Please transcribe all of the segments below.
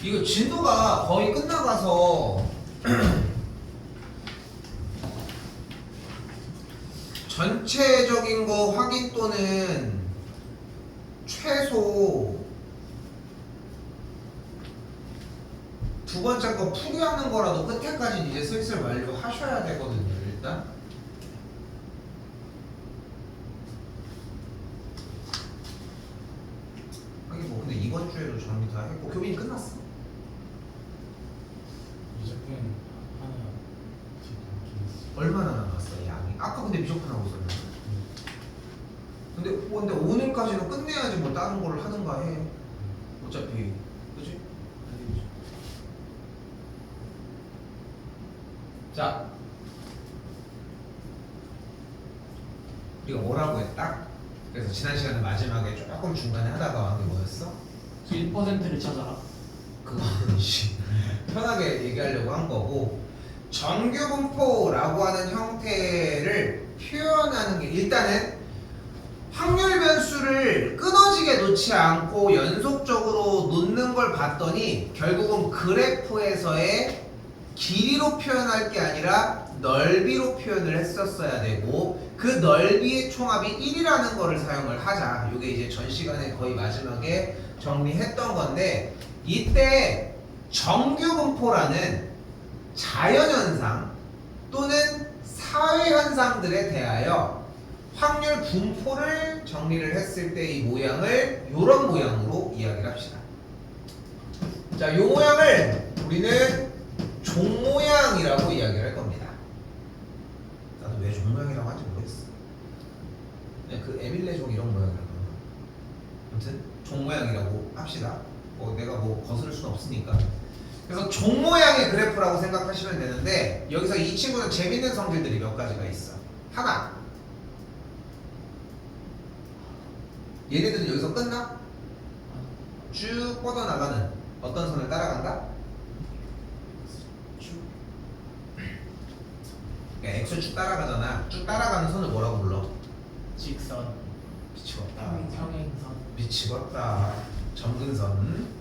이거 진도가 거의 끝나가서 전체적인 거 확인 또는 최소 두 번째 거 풀이하는 거라도 끝에까지 이제 슬슬 완료하셔야 되거든요. 일단 하긴 뭐 근데 이번 주에도 정리 다 했고 교빈이 끝났어. 무조건 하나 지금 남긴 얼마나 남았어 양이? 아까 근데 미적분 하고 있었는데. 근데 오늘까지는 끝내야지 뭐 다른 거를 하든가 해. 어차피 그지? 자, 우리가 뭐라고 했다? 그래서 지난 시간에 마지막에 조금 중간에 하다가 한 게 뭐였어? 1%를 찾아라. 그거는 편하게 얘기하려고 한 거고, 정규분포라고 하는 형태를 표현하는 게 일단은 확률 변수를 끊어지게 놓지 않고 연속적으로 놓는 걸 봤더니 결국은 그래프에서의 길이로 표현할 게 아니라 넓이로 표현을 했었어야 되고, 그 넓이의 총합이 1이라는 거를 사용을 하자. 이게 이제 전 시간에 거의 마지막에 정리했던 건데, 이때 정규분포라는 자연현상 또는 사회현상들에 대하여 확률 분포를 정리를 했을 때 이 모양을 이런 모양으로 이야기를 합시다. 자, 이 모양을 우리는 종모양이라고 이야기를 할 겁니다. 나도 왜 종모양이라고 하는지 모르겠어. 그냥 그 에밀레종 이런 모양이라고. 아무튼 종모양이라고 합시다. 내가 거스를 수는 없으니까. 그래서 종모양의 그래프라고 생각하시면 되는데, 여기서 이 친구는 재밌는 성질들이 몇 가지가 있어. 하나, 얘네들은 여기서 끝나? 쭉 뻗어나가는 어떤 선을 따라간다? 그러니까 X를 쭉 따라가잖아. 쭉 따라가는 선을 뭐라고 불러? 직선. 미치겠다. 평행선. 미치겠다. 점근선.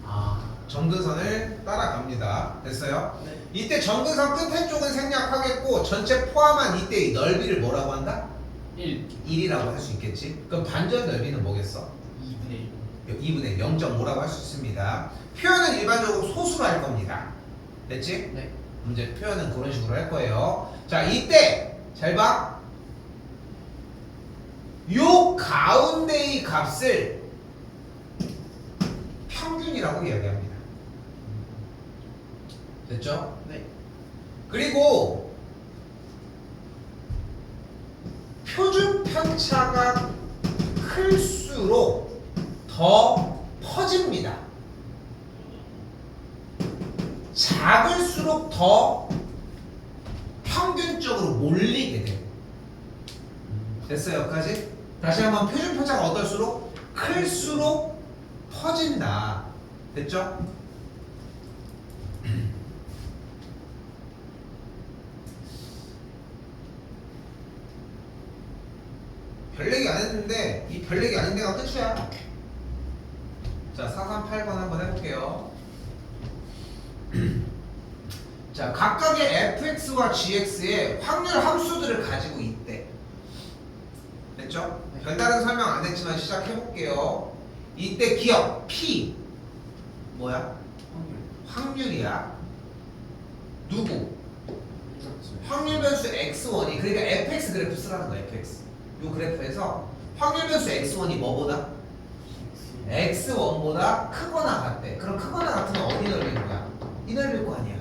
점근선을 따라갑니다. 됐어요? 네. 이때 점근선 끝에 쪽은 생략하겠고 전체 포함한 이때 이 넓이를 뭐라고 한다? 1. 1이라고 할 수 있겠지? 그럼 반전 넓이는 뭐겠어? 2분의 1. 2분의 0.5라고 할 수 있습니다. 표현은 일반적으로 소수로 할 겁니다. 됐지? 네. 문제 표현은 그런 식으로 할 거예요. 자, 이때 잘 봐. 요 가운데의 값을 평균이라고 이야기합니다. 됐죠? 네. 그리고 표준 편차가 클수록 더 퍼집니다. 작을수록 더 평균적으로 몰리게 돼요. 됐어요, 여기까지? 다시 한번 표준 편차가 어떨수록 클수록 퍼진다. 됐죠? 별 얘기 안 했는데 이 별 얘기 아닌 데가 끝이야. 자, 438번 한번 해볼게요. 자, 각각의 fx와 gx의 확률 함수들을 가지고 있대. 됐죠? 별다른 설명 안 했지만 시작해볼게요. 이때 기억 p 뭐야? 확률이야. 누구? 확률 변수 x1이, 그러니까 fx 그래프 쓰라는 거야. fx 요 그래프에서 확률 변수 x1이 뭐보다? x1보다 크거나 같대. 그럼 크거나 같으면 어디 넓이인 거야? 이 넓이일 거 아니야.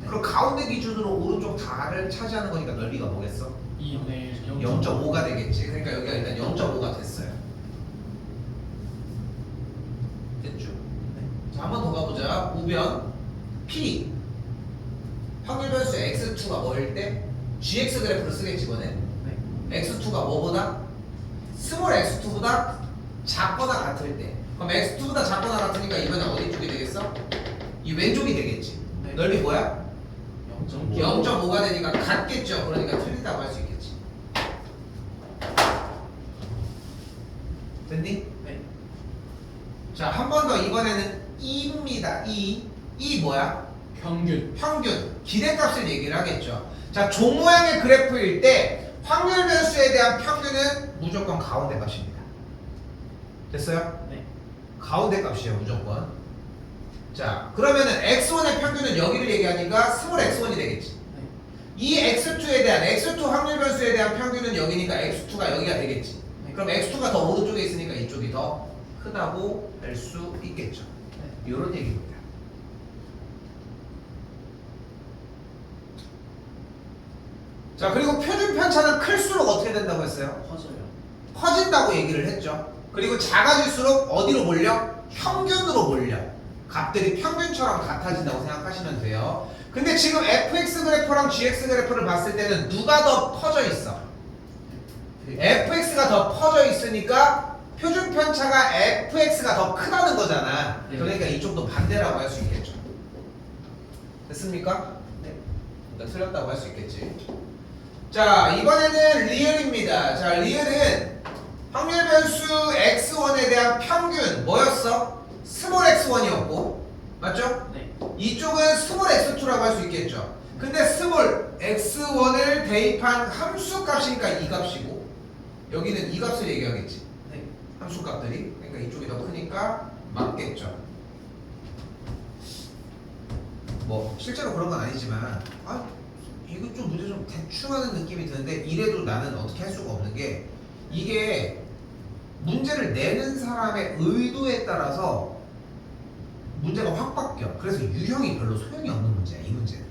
그럼 가운데 기준으로 오른쪽 다를 차지하는 거니까 넓이가 뭐겠어? 2분의 0.5가 되겠지. 그러니까 여기가 일단 0.5가 됐어요. 됐죠? 자, 한 번 더 가보자. 우변 P 확률 변수 x2가 뭐일 때? gx 그래프를 쓰겠지 이번에. x2가 뭐보다? 스몰 x2보다 작거나 같을 때. 그럼 x2보다 작거나 같으니까 이번에 어디 쪽이 되겠어? 이 왼쪽이 되겠지. 네. 넓이 뭐야? 0.5. 0.5가 되니까 같겠죠. 그러니까 틀리다고 할 수 있겠지. 됐니? 네. 자, 한 번 더. 이번에는 2입니다. 2. 이 뭐야? 평균. 평균, 기대값을 얘기를 하겠죠. 자, 종 모양의 그래프일 때 확률 변수에 대한 평균은 무조건 가운데 값입니다. 됐어요? 네. 가운데 값이에요, 무조건. 자, 그러면은 x1의 평균은 여기를 얘기하니까 스몰 x1이 되겠지. 네. 이 x2에 대한 x2 확률 변수에 대한 평균은 여기니까 x2가 여기가 되겠지. 네. 그럼 x2가 더 오른쪽에 있으니까 이쪽이 더 크다고 할 수 있겠죠. 네. 이런 얘기입니다. 자, 그리고 표준 편차는 클수록 어떻게 된다고 했어요? 커져요. 커진다고 얘기를 했죠. 그리고 작아질수록 어디로 몰려? 평균으로 몰려. 값들이 평균처럼 같아진다고 생각하시면 돼요. 근데 지금 fx 그래프랑 gx 그래프를 봤을 때는 누가 더 퍼져 있어? fx가 더 퍼져 있으니까 표준 편차가 fx가 더 크다는 거잖아. 네. 그러니까 이쪽도 반대라고 할 수 있겠죠. 됐습니까? 네. 그러니까 틀렸다고 할 수 있겠지. 자, 이번에는 리을입니다. 자, 리을은 확률 변수 x1에 대한 평균 뭐였어? 스몰 x1이었고, 맞죠? 네. 이쪽은 스몰 x2라고 할 수 있겠죠. 근데 스몰 x1을 대입한 함수 값이니까 이 값이고, 여기는 이 값을 얘기하겠지. 네. 함수 값들이. 그러니까 이쪽이 더 크니까 맞겠죠. 뭐 실제로 그런 건 아니지만, 이거 좀 문제 좀 대충 하는 느낌이 드는데, 이래도 나는 어떻게 할 수가 없는 게, 이게 문제를 내는 사람의 의도에 따라서 문제가 확 바뀌어. 그래서 유형이 별로 소용이 없는 문제야, 이 문제는.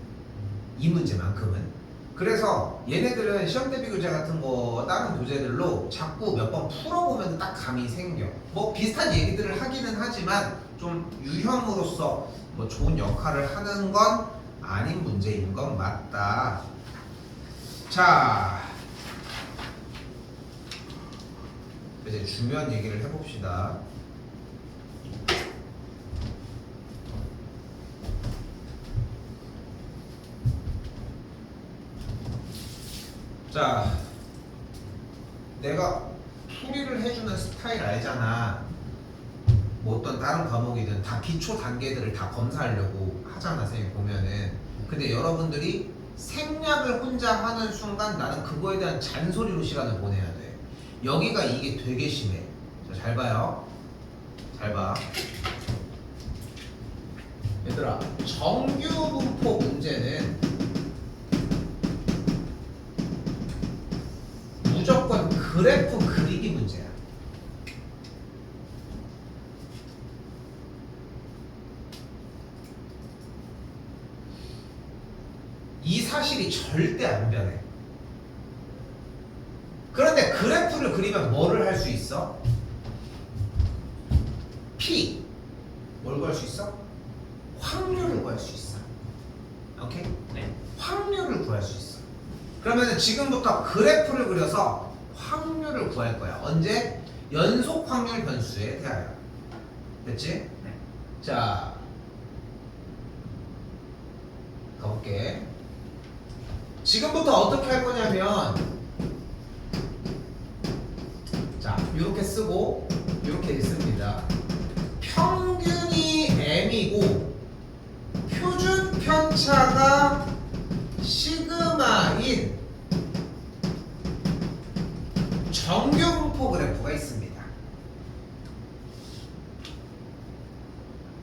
이 문제만큼은. 그래서 얘네들은 시험 대비 교재 같은 거 다른 교재들로 자꾸 몇 번 풀어보면 딱 감이 생겨. 뭐 비슷한 얘기들을 하기는 하지만 좀 유형으로서 뭐 좋은 역할을 하는 건 아닌 문제인 건 맞다. 자, 이제 중요한 얘기를 해봅시다. 자, 내가 풀이를 해주는 스타일 알잖아. 뭐 어떤 다른 과목이든 다 기초 단계들을 다 검사하려고 하잖아, 선생님 보면은. 근데 여러분들이 생략을 혼자 하는 순간 나는 그거에 대한 잔소리로 시간을 보내야 돼. 여기가 이게 되게 심해. 자, 잘 봐요. 잘 봐. 얘들아, 정규 분포 문제는 무조건 그래프 그리기 문제야. 이 사실이 절대 안 변해. 그런데 그래프를 그리면 뭐를 할 수 있어? P. 뭘 구할 수 있어? 확률을 구할 수 있어. 오케이? 네. 확률을 구할 수 있어. 그러면 지금부터 그래프를 그려서 확률을 구할 거야. 언제? 연속 확률 변수에 대하여. 됐지? 네. 자, 가볼게. 지금부터 어떻게 할 거냐면, 자, 이렇게 쓰고 이렇게 있습니다. 평균이 m이고 표준 편차가 시그마인 정규 분포 그래프가 있습니다.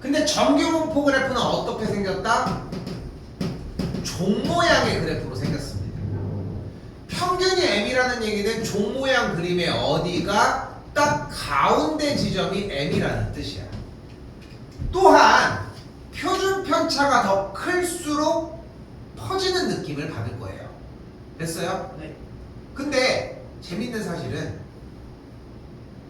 근데 정규 분포 그래프는 어떻게 생겼다? 종 모양의 그래프로 생겼습니다. 평균이 m이라는 얘기는 종 모양 그림의 어디가 딱 가운데 지점이 m이라는 뜻이야. 또한 표준 편차가 더 클수록 퍼지는 느낌을 받을 거예요. 됐어요? 네. 근데 재밌는 사실은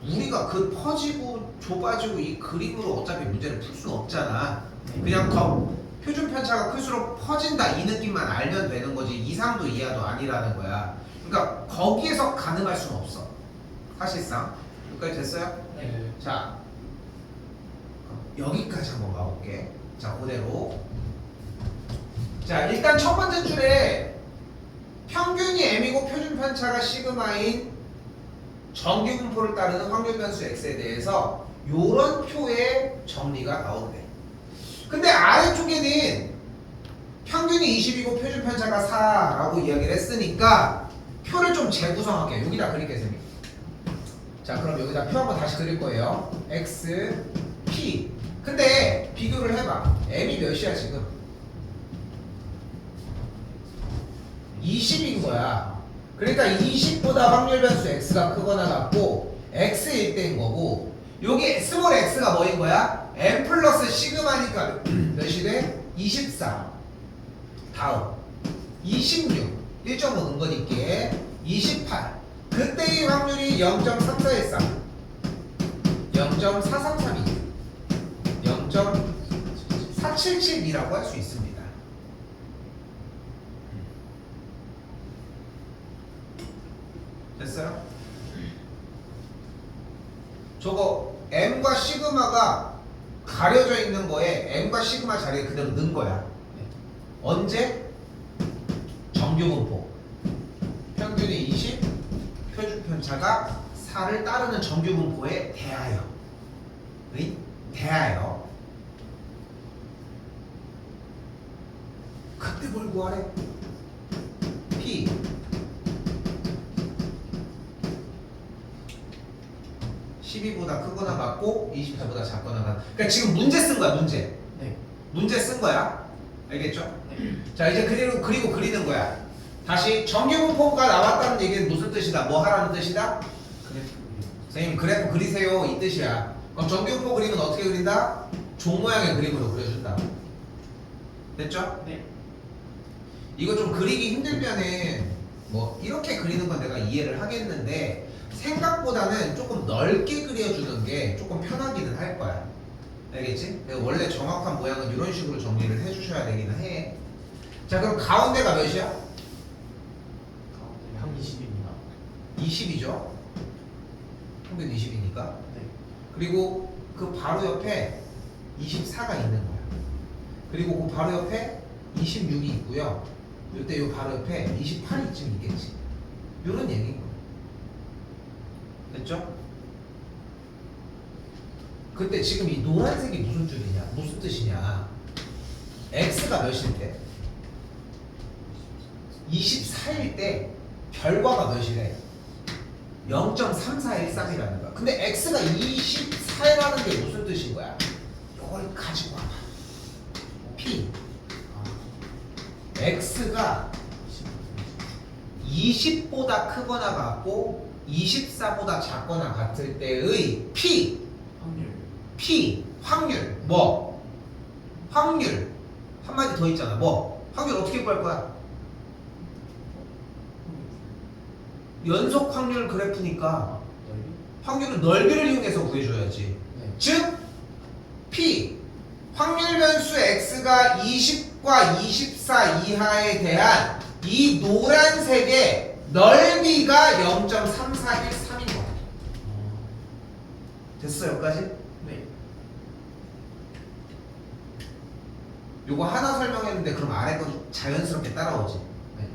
우리가 그 퍼지고 좁아지고 이 그림으로 어차피 문제를 풀 수는 없잖아. 그냥 더 표준 편차가 클수록 퍼진다 이 느낌만 알면 되는 거지 이상도 이하도 아니라는 거야. 그러니까 거기에서 가능할 수는 없어. 사실상. 여기까지 됐어요? 네. 자, 여기까지 한번 가볼게. 자, 그대로. 자, 일단 첫 번째 줄에 평균이 m이고 표준 편차가 시그마인 정규 분포를 따르는 확률 변수 x에 대해서 요런 표의 정리가 나오네. 근데 아래쪽에 평균이 20이고 표준 편차가 4라고 이야기를 했으니까 표를 좀 재구성할게요. 여기다 그릴게요, 선생님. 자, 그럼 여기다 표 한번 다시 그릴 거예요. x, p. 근데 비교를 해봐. m이 몇이야 지금? 20인 거야. 그러니까 20보다 확률 변수 x가 크거나 같고 x일 때인 거고, 여기 스몰 x가 뭐인 거야? m 플러스 시그마니까 몇이 돼? 24. 다음 26 1.5 넣은 거니까 28. 그때의 확률이 0.3413 0.433이지 0.477이라고 할 수 있습니다. 됐어요? 저거 m과 시그마가 가려져 있는 거에 m과 시그마 자리에 그대로 넣은 거야. 언제? 정규분포 평균이 20, 표준 편차가 4를 따르는 정규분포에 대하여. 대하여. 그때 뭘 구하래? P 12보다 크거나 같고 28보다 작거나 같. 그러니까 지금 문제 쓴 거야, 문제. 네. 문제 쓴 거야. 알겠죠? 네. 자, 이제 그리고 그리는 거야. 다시 정규분포가 나왔다는 얘기는 무슨 뜻이다? 뭐 하라는 뜻이다? 그래프 선생님 그래프 그리세요 이 뜻이야. 그럼 정규분포 그림은 어떻게 그린다? 종 모양의 그림으로 그려준다. 됐죠? 네. 이거 좀 그리기 힘들면은 뭐 이렇게 그리는 건 내가 이해를 하겠는데 생각보다는 조금 넓게 그려주는 게 조금 편하기는 할 거야. 알겠지? 원래 정확한 모양은 이런 식으로 정리를 해주셔야 되기는 해. 자, 그럼 가운데가 몇이야? 가운데 한 20입니다. 20이죠? 평균 20이니까. 네. 그리고 그 바로 옆에 24가 있는 거야. 그리고 그 바로 옆에 26이 있고요. 이때 요 바로 옆에 28이 쯤 있겠지. 요런 얘기인 거야. 됐죠? 그때 지금 이 노란색이 무슨 줄이냐? 무슨 뜻이냐? x가 몇일 때? 24일 때 결과가 몇이래? 0.3413이라는 거야. 근데 x가 24라는 게 무슨 뜻인 거야? 이걸 가지고 와봐. p x가 20보다 크거나 같고 24보다 작거나 같을 때의 확률. 확률 뭐? 확률 한마디 더 있잖아. 뭐? 확률 어떻게 구할 거야? 연속 확률 그래프니까 넓이. 확률은 넓이를 이용해서 구해줘야지. 네. 즉 P 확률 변수 X가 20과 24 이하에 대한 이 노란색의 넓이가 0.3413인 거야. 됐어 여기까지? 네. 요거 하나 설명했는데 그럼 아래 거 자연스럽게 따라오지. 네.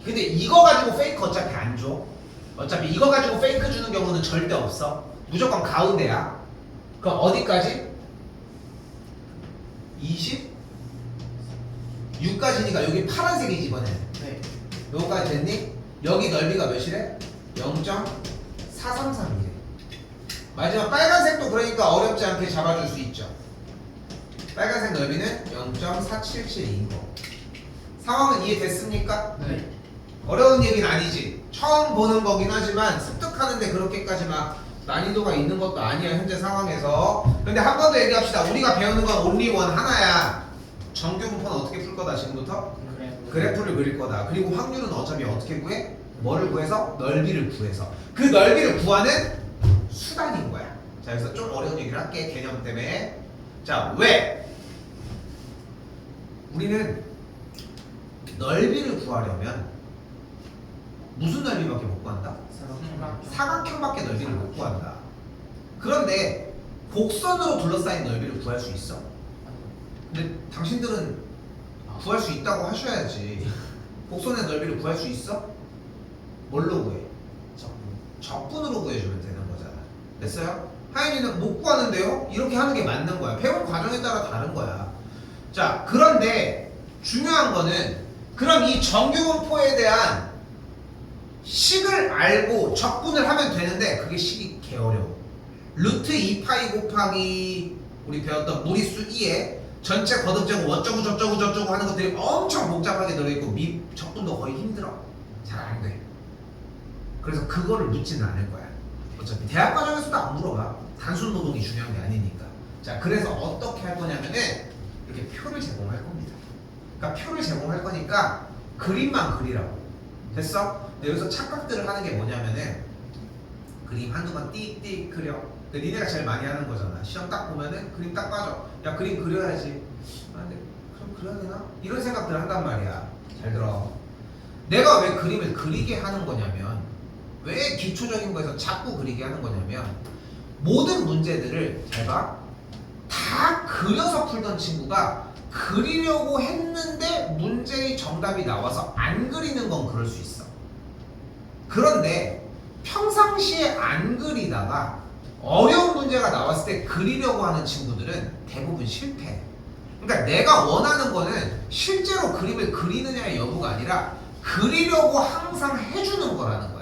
근데 이거 가지고 페이크 어차피 안 줘. 어차피 이거 가지고 페이크 주는 경우는 절대 없어. 무조건 가운데야. 그럼 어디까지? 26까지니까 여기 파란색이지 이번에. 네. 요거까지 됐니? 여기 넓이가 몇이래? 0.433이래. 마지막 빨간색도 그러니까 어렵지 않게 잡아줄 수 있죠. 빨간색 넓이는 0.477인 거. 상황은 이해됐습니까? 네. 어려운 얘기는 아니지. 처음 보는 거긴 하지만 습득하는데 그렇게까지 막 난이도가 있는 것도 아니야 현재 상황에서. 근데 한 번 더 얘기합시다. 우리가 배우는 건 only one 하나야. 정규분포는 어떻게 풀 거다 지금부터? 그래프를 그릴 거다. 그리고 확률은 어차피 어떻게 구해? 뭐를 구해서? 넓이를 구해서. 그 넓이를 구하는 수단인 거야. 자, 여기서 좀 어려운 얘기를 할게. 개념 때문에. 자, 왜? 우리는 넓이를 구하려면 무슨 넓이밖에 못 구한다? 사각형밖에 넓이를 못 구한다. 그런데 곡선으로 둘러싸인 넓이를 구할 수 있어? 근데 당신들은 구할 수 있다고 하셔야지. 곡선의 넓이를 구할 수 있어? 뭘로 구해? 적분으로 구해주면 되는 거잖아. 됐어요? 하인이는 못 구하는데요? 이렇게 하는 게 맞는 거야. 배운 과정에 따라 다른 거야. 자, 그런데 중요한 거는 그럼 이 정규분포에 대한 식을 알고 적분을 하면 되는데 그게 식이 개 어려워. 루트 2파이 곱하기 우리 배웠던 무리수 2에 전체 거듭제곱 어쩌고 저쩌고 하는 것들이 엄청 복잡하게 들어있고 적분도 거의 힘들어. 잘 안 돼. 그래서 그거를 묻지는 않을 거야. 어차피 대학 과정에서도 안 물어봐. 단순 노동이 중요한 게 아니니까. 자, 그래서 어떻게 할 거냐면은 이렇게 표를 제공할 겁니다. 그러니까 표를 제공할 거니까 그림만 그리라고. 됐어? 근데 여기서 착각들을 하는 게 뭐냐면은 그림 한두 번 띡띡 그려. 근데 니네가 제일 많이 하는 거잖아. 시험 딱 보면은 그림 딱 빠져. 야, 그림 그려야지. 아, 근데 그럼 그려야 되나? 이런 생각들을 한단 말이야. 잘 들어. 내가 왜 그림을 그리게 하는 거냐면 왜 기초적인 거에서 자꾸 그리게 하는 거냐면 모든 문제들을 잘 봐. 다 그려서 풀던 친구가 그리려고 했는데 문제의 정답이 나와서 안 그리는 건 그럴 수 있어. 그런데 평상시에 안 그리다가 어려운 문제가 나왔을 때 그리려고 하는 친구들은 대부분 실패해. 그러니까 내가 원하는 거는 실제로 그림을 그리느냐의 여부가 아니라 그리려고 항상 해주는 거라는 거야.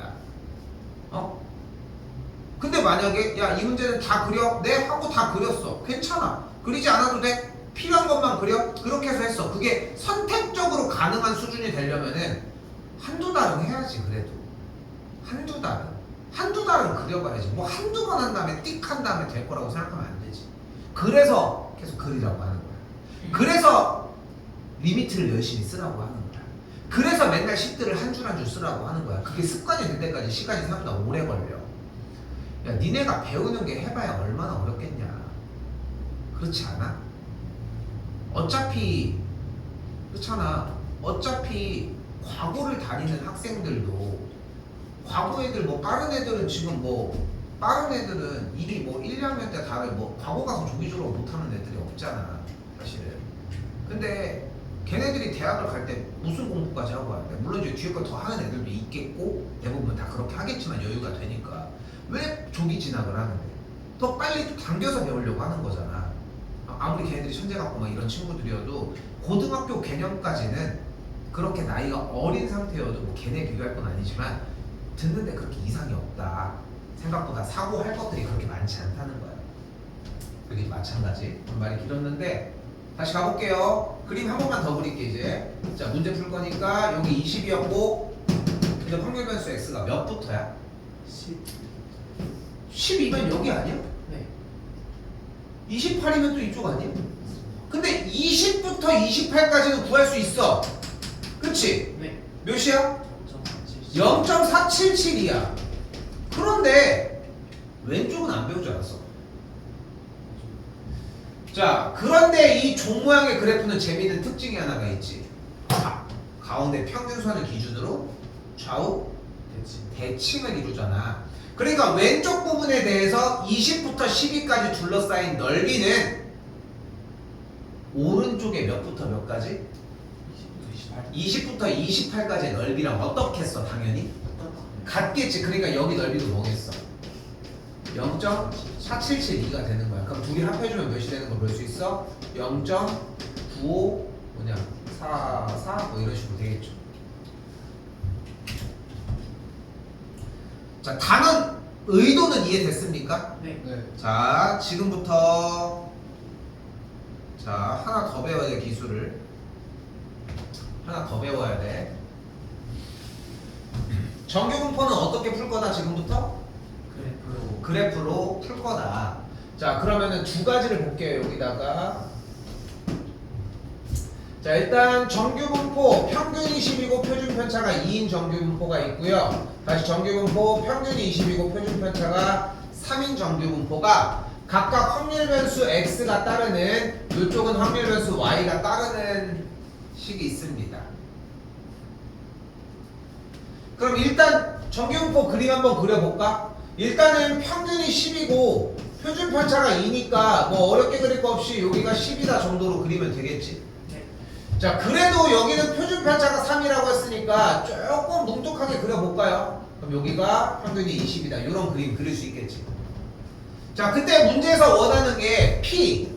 근데 만약에 야, 이 문제는 다 그려? 네? 하고 다 그렸어. 괜찮아. 그리지 않아도 돼? 필요한 것만 그려? 그렇게 해서 했어. 그게 선택적으로 가능한 수준이 되려면은 한두 달은 해야지. 그래도 한두 달은 그려봐야지. 뭐 한두 번 한 다음에 띡 한 다음에 될 거라고 생각하면 안 되지. 그래서 계속 그리라고 하는 거야. 그래서 리미트를 열심히 쓰라고 하는 거야. 그래서 맨날 식들을 한 줄 한 줄 쓰라고 하는 거야. 그게 습관이 될 때까지 시간이 생각보다 오래 걸려. 야, 니네가 배우는 게 해봐야 얼마나 어렵겠냐. 그렇지 않아? 어차피 그렇잖아. 어차피 과고를 다니는 학생들도 과고 애들 뭐 빠른 애들은 지금 뭐 빠른 애들은 일이 뭐 1, 2학년 때 다들 뭐 과고 가서 조기 졸업 못하는 애들이 없잖아. 사실은. 근데 걔네들이 대학을 갈 때 무슨 공부까지 하고 가는데 물론 이제 뒤에 거 더 하는 애들도 있겠고 대부분 다 그렇게 하겠지만 여유가 되니까 왜 조기 진학을 하는데 더 빨리 당겨서 배우려고 하는 거잖아. 아무리 걔네들이 천재 같고 막 이런 친구들이어도 고등학교 개념까지는 그렇게 나이가 어린 상태여도 뭐 걔네 비교할 건 아니지만 듣는데 그렇게 이상이 없다. 생각보다 사고할 것들이 그렇게 많지 않다는 거야. 여기 마찬가지. 말이 길었는데 다시 가볼게요. 그림 한 번만 더 그릴게 이제. 자, 문제 풀 거니까 여기 20이었고 근데 확률 변수 x가 몇부터야? 12면 여기 아니야? 네. 28이면 또 이쪽 아니야? 근데 20부터 28까지는 구할 수 있어. 그치? 네. 몇이야? 0.477. 0.477이야. 그런데 왼쪽은 안 배우지 않았어. 자, 그런데 이 종 모양의 그래프는 재미있는 특징이 하나가 있지. 가운데 평균선을 기준으로 좌우 대칭을 이루잖아. 그러니까 왼쪽 부분에 대해서 20부터 12까지 둘러싸인 넓이는 오른쪽에 몇부터 몇까지? 20부터 28까지의 넓이랑 어떻게 했어? 당연히 같겠지. 그러니까 여기 넓이도 뭐겠어? 0.4772가 되는 거야. 그럼 둘이 합해주면 몇이 되는 걸 볼 수 있어? 0.95 뭐냐 44 뭐 이런 식으로 되겠죠. 자, 단원 의도는 이해됐습니까? 네. 네. 자, 지금부터 자 하나 더 배워야 돼. 기술을 하나 더 배워야 돼. 정규분포는 어떻게 풀 거다? 지금부터 그래프로 풀 거다. 자, 그러면은 두 가지를 볼게요. 여기다가 자, 일단 정규분포 평균이 10이고 표준 편차가 2인 정규분포가 있고요. 다시 정규분포 평균이 20이고 표준 편차가 3인 정규분포가 각각 확률 변수 x가 따르는 이쪽은 확률 변수 y가 따르는 식이 있습니다. 그럼 일단 정규분포 그림 한번 그려볼까? 일단은 평균이 10이고 표준 편차가 2니까 뭐 어렵게 그릴 거 없이 여기가 10이다 정도로 그리면 되겠지. 자, 그래도 여기는 표준 편차가 3이라고 했으니까 조금 뭉툭하게 그려볼까요? 그럼 여기가 평균이 20이다. 이런 그림 그릴 수 있겠지. 자, 그때 문제에서 원하는 게 P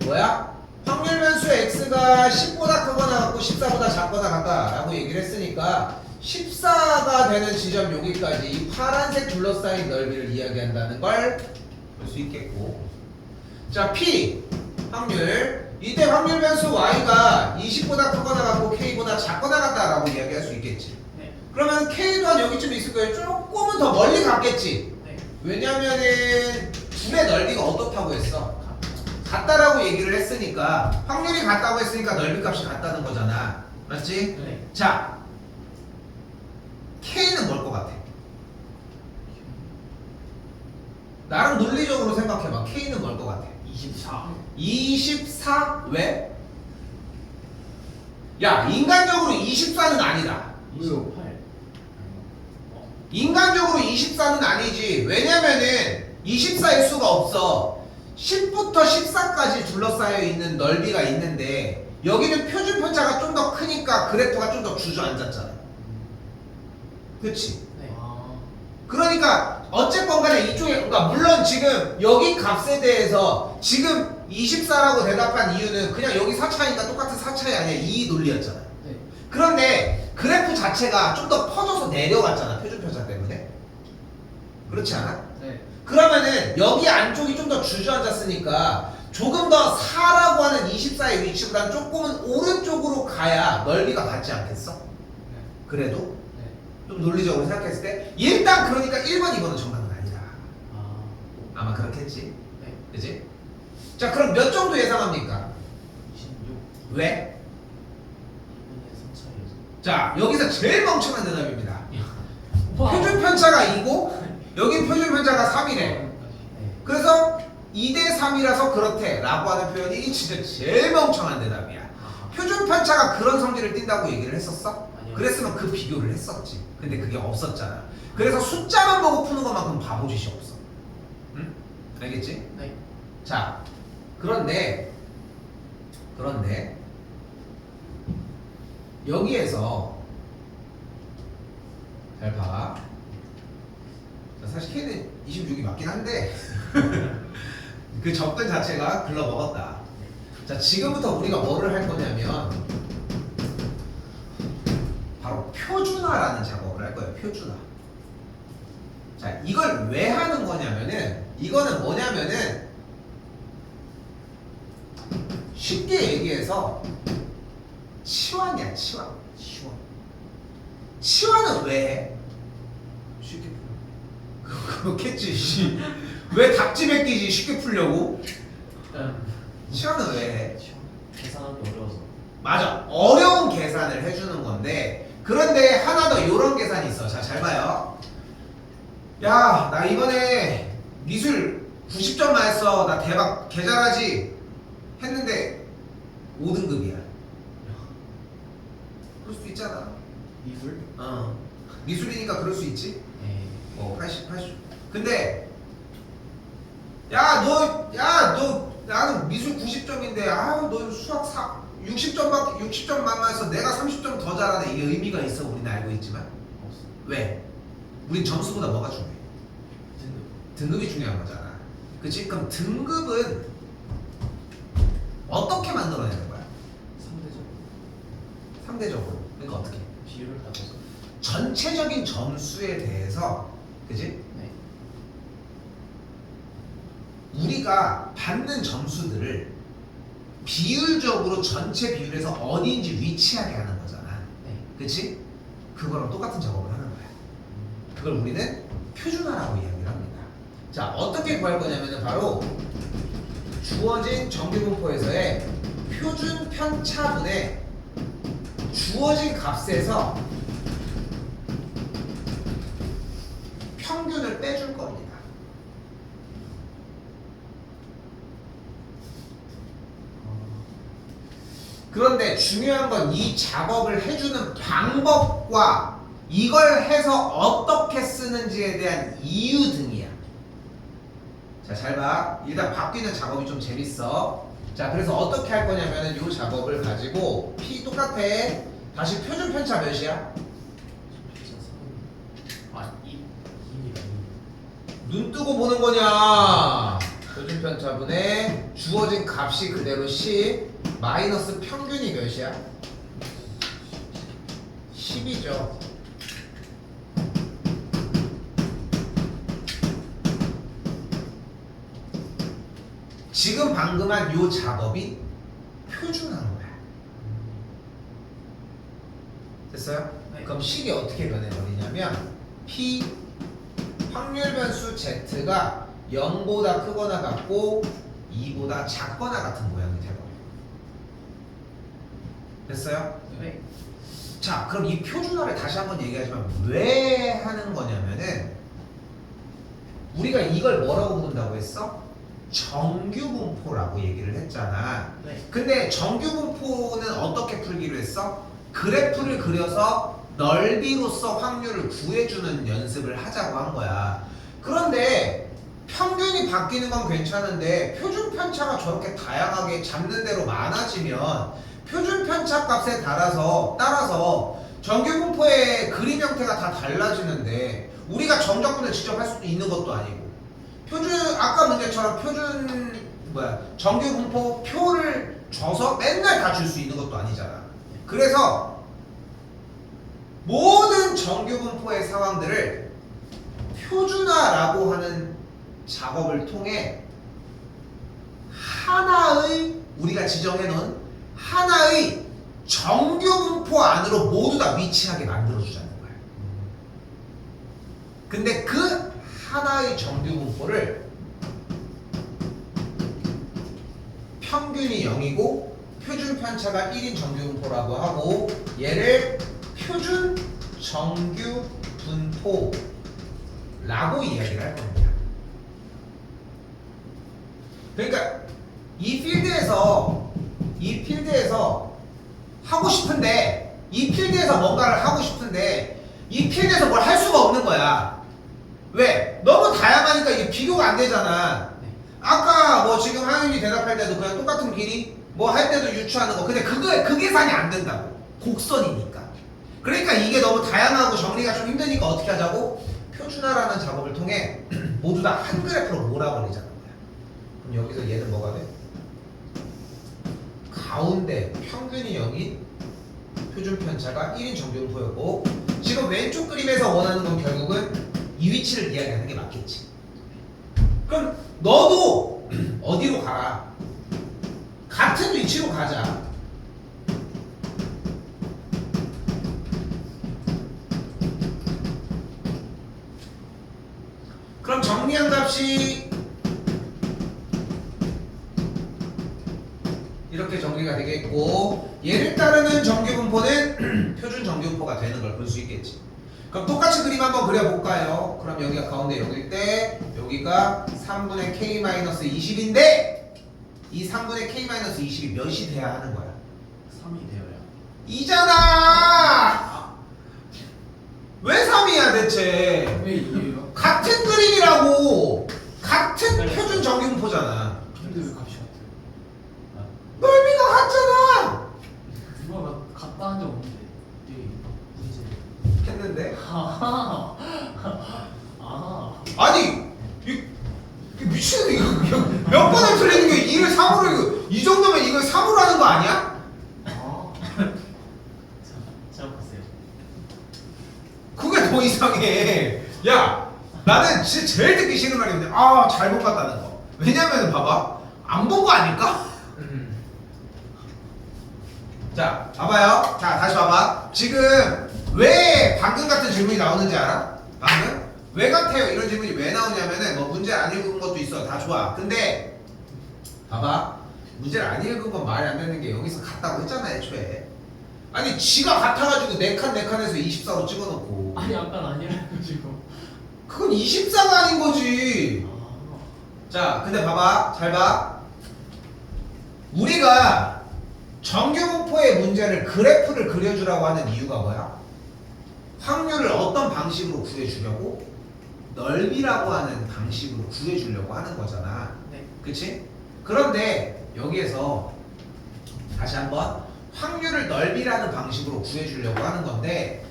뭐야? 확률 변수 X x가 10보다 크거나 같고 14보다 작거나 같다라고 얘기를 했으니까 14가 되는 지점 여기까지 이 파란색 둘러싸인 넓이를 이야기한다는 걸 볼 수 있겠고, 자 p 확률, 이때 확률 변수 y가 20보다 크거나 같고 k보다 작거나 같다라고 이야기할 수 있겠지. 네. 그러면 k 또한 여기쯤에 있을 거예요. 조금은 더 멀리 갔겠지. 네. 왜냐면은 둘의 넓이가 어떻다고 했어? 같다라고 얘기를 했으니까, 확률이 같다고 했으니까 넓이 값이 같다는 거잖아. 맞지? 네. 자, K는 뭘 것 같아? 나름 논리적으로 생각해봐. K는 뭘 것 같아? 24. 24? 왜? 야, 인간적으로 24는 아니다. 28. 인간적으로 24는 아니지. 왜냐면은 24일 수가 없어. 10부터 14까지 둘러싸여 있는 넓이가 있는데 여기는 표준 편차가 좀 더 크니까 그래프가 좀 더 주저앉았잖아. 그치? 네. 그러니까 어쨌건 간에 이쪽에, 그러니까 물론 지금 여기 값에 대해서 지금 24라고 대답한 이유는 그냥 여기 4차니까 똑같은 4차이 아니야, 이 논리였잖아. 네. 그런데 그래프 자체가 좀 더 퍼져서 내려갔잖아, 표준 편차 때문에. 그렇지 않아? 네. 그러면은 여기 안쪽이 좀 더 주저앉았으니까 조금 더 4라고 하는 24의 위치보다는 조금은 오른쪽으로 가야 넓이가 같지 않겠어? 네. 그래도 네. 좀 논리적으로 생각했을 때 일단 그러니까 1번, 2번은 정답은 아니다. 아마 그렇겠지. 네. 그지? 자, 그럼 몇 정도 예상합니까? 26. 왜? 2분의 3차이에서. 자, 여기서 제일 멍청한 대답입니다. 와. 표준 편차가 2고 여기 표준 편차가 3이래. 네. 그래서 2대 3이라서 그렇대 라고 하는 표현이 진짜 제일 멍청한 대답이야. 표준 편차가 그런 성질을 띈다고 얘기를 했었어? 아니요. 그랬으면 그 비교를 했었지. 근데 그게 없었잖아. 그래서 숫자만 보고 푸는 것만큼 바보짓이 없어. 응? 알겠지? 네. 자, 그런데 여기에서 잘 봐. 자, 사실 K는 26이 맞긴 한데 그 접근 자체가 글러먹었다. 자, 지금부터 우리가 뭐를 할 거냐면 바로 표준화라는 작업을 할 거예요. 표준화. 자, 이걸 왜 하는 거냐면은, 이거는 뭐냐면은 쉽게 얘기해서 치환이야, 치환. 치환은 왜 해? 쉽게 그렇겠지. 씨. 왜 닭집에 끼지 쉽게 풀려고? 풀어. 치환은 왜 해? 계산하기 어려워서. 맞아. 어려운 계산을 해주는 건데, 그런데 하나 더 요런 계산이 있어. 자, 잘 봐요. 야, 나 이번에 미술 90점 맞았어. 나 대박 개잘하지? 했는데 5등급이야. 그럴 수도 있잖아. 미술? 미술이니까 그럴 수 있지. 네. 80. 근데 너 나는 미술 90점인데 너 수학 60점만 맞아서 내가 30점 더 잘하네. 이게 의미가 있어. 우리는 알고 있지만. 없어. 왜? 우린 점수보다 뭐가 중요해? 등급이 중요한 거잖아. 그치? 그럼 등급은 어떻게 만들어내는 거야? 3대적. 상대적으로. 그러니까 어떻게? 비율을 따져서. 전체적인 점수에 대해서, 그치? 네. 우리가 받는 점수들을 비율적으로 전체 비율에서 어디인지 위치하게 하는 거잖아. 네. 그치? 그거랑 똑같은 작업을 하는 거야. 그걸 우리는 표준화라고 이야기를 합니다. 자, 어떻게 구할 거냐면은 바로 주어진 정비분포에서의 표준 편차분의 주어진 값에서 평균을 빼줄 겁니다. 그런데 중요한 건 이 작업을 해주는 방법과 이걸 해서 어떻게 쓰는지에 대한 이유 등이야. 자, 잘 봐. 일단 바뀌는 작업이 좀 재밌어. 자, 그래서 어떻게 할 거냐면은 이 작업을 가지고 P 똑같아. 다시 표준 편차 몇이야? 아, 2입니다. 눈 뜨고 보는 거냐? 표준 편차분의 주어진 값이 그대로 10 마이너스 평균이 몇이야? 10이죠. 지금 방금 한 요 작업이 표준한 거야. 됐어요? 네. 그럼 식이 어떻게 변해버리냐면 P 확률 변수 Z가 0보다 크거나 같고 2보다 작거나 같은 모양이 돼버려요. 됐어요? 네. 자, 그럼 이 표준화를 다시 한번 얘기하지만 왜 하는 거냐면은 우리가 이걸 뭐라고 부른다고 했어? 정규분포라고 얘기를 했잖아. 네. 근데 정규분포는 어떻게 풀기로 했어? 그래프를 그려서 넓이로서 확률을 구해주는 연습을 하자고 한 거야. 그런데 평균이 바뀌는 건 괜찮은데 표준 편차가 저렇게 다양하게 잡는 대로 많아지면 표준 편차 값에 따라서 정규분포의 그림 형태가 다 달라지는데 우리가 정적분을 직접 할 수도 있는 것도 아니고 아까 문제처럼 정규분포 표를 줘서 맨날 다 줄 수 있는 것도 아니잖아. 그래서 모든 정규분포의 상황들을 표준화라고 하는 작업을 통해 하나의 우리가 지정해놓은 하나의 정규분포 안으로 모두 다 위치하게 만들어주자는 거야. 근데 그 하나의 정규분포를 평균이 0이고 표준 편차가 1인 정규분포라고 하고 얘를 표준 정규분포라고 이야기를 할 겁니다. 그러니까 이 필드에서 하고 싶은데 이 필드에서 뭔가를 하고 싶은데 이 필드에서 뭘 할 수가 없는 거야. 왜? 너무 다양하니까 이게 비교가 안 되잖아. 아까 뭐 지금 하윤이 대답할 때도 그냥 똑같은 길이 뭐 할 때도 유추하는 거. 근데 그 계산이 안 된다고. 곡선이니까. 그러니까 이게 너무 다양하고 정리가 좀 힘드니까 어떻게 하자고? 표준화라는 작업을 통해 모두 다 한 그래프로 몰아버리자는 거야. 그럼 여기서 얘는 뭐가 돼? 가운데 평균이 0인 표준 편차가 1인 정규분포였고 지금 왼쪽 그림에서 원하는 건 결국은 이 위치를 이야기하는 게 맞겠지. 그럼 너도 어디로 가라? 같은 위치로 가자. 그럼 정리한 값이 이렇게 정리가 되겠고 얘를 따르는 정규분포는 표준 정규분포가 되는 걸 볼 수 있겠지. 그럼 똑같이 그림 한번 그려볼까요? 그럼 여기가 가운데 0일 때 여기가 3분의 k-20인데 이 3분의 k-20이 몇이 돼야 하는 거야? 3이 되어야. 이잖아! 왜 3이야 대체? 왜 이게요? 같은 그림이라고! 같은 표준 정규분포잖아. 근데 왜 값이 같아요? 넓이가 같잖아! 누가 같다 한 적 없는데 이게 문제. 했는데? 아. 아니! 이 미친놈 이거 몇 번을 틀리는 게 2를 3으로 이 정도면 이걸 3으로 하는 거 아니야? 잘못했어요. 그게 더 이상해. 야, 나는 진짜 제일 듣기 싫은 말이 있는데 잘못 봤다는 거. 왜냐면 봐봐. 안 본 거 아닐까? 자, 봐봐요. 자, 다시 봐봐. 지금 왜 방금 같은 질문이 나오는지 알아? 방금? 왜 같아요? 이런 질문이 왜 나오냐면은 뭐 문제 안 읽은 것도 있어. 다 좋아. 근데 봐봐. 문제를 안 읽은 건 말이 안 되는 게 여기서 같다고 했잖아, 애초에. 아니, 지가 같아가지고 4칸에서 24로 찍어놓고. 아니 아까 아니라가지고. 그건 24가 아닌 거지. 자, 근데 봐봐. 잘 봐. 우리가 정규분포의 문제를 그래프를 그려주라고 하는 이유가 뭐야? 확률을 어떤 방식으로 구해주려고? 넓이라고 하는 방식으로 구해주려고 하는 거잖아. 네. 그치? 그런데 여기에서 다시 한번 확률을 넓이라는 방식으로 구해주려고 하는 건데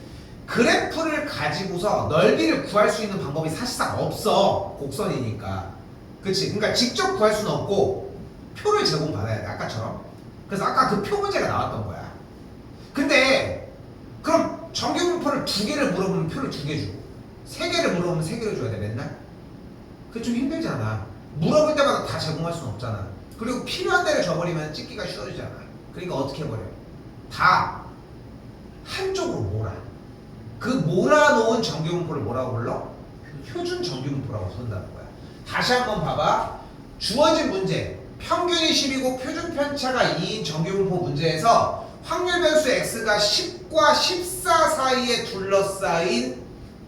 그래프를 가지고서 넓이를 구할 수 있는 방법이 사실상 없어. 곡선이니까. 그치? 그러니까 직접 구할 수는 없고 표를 제공받아야 돼. 아까처럼. 그래서 아까 그 표 문제가 나왔던 거야. 근데 그럼 정규분포를 2개를 물어보면 표를 2개 주고 3개를 물어보면 3개를 줘야 돼 맨날? 그게 좀 힘들잖아. 물어볼 때마다 다 제공할 수는 없잖아. 그리고 필요한 데를 줘버리면 찍기가 쉬워지잖아. 그러니까 어떻게 해버려? 다 한쪽으로 몰아. 그 몰아놓은 정규분포를 뭐라고 불러? 표준 정규분포라고 부른다는 거야. 다시 한번 봐봐. 주어진 문제 평균이 10이고 표준 편차가 2인 정규분포 문제에서 확률 변수 x가 10과 14 사이에 둘러싸인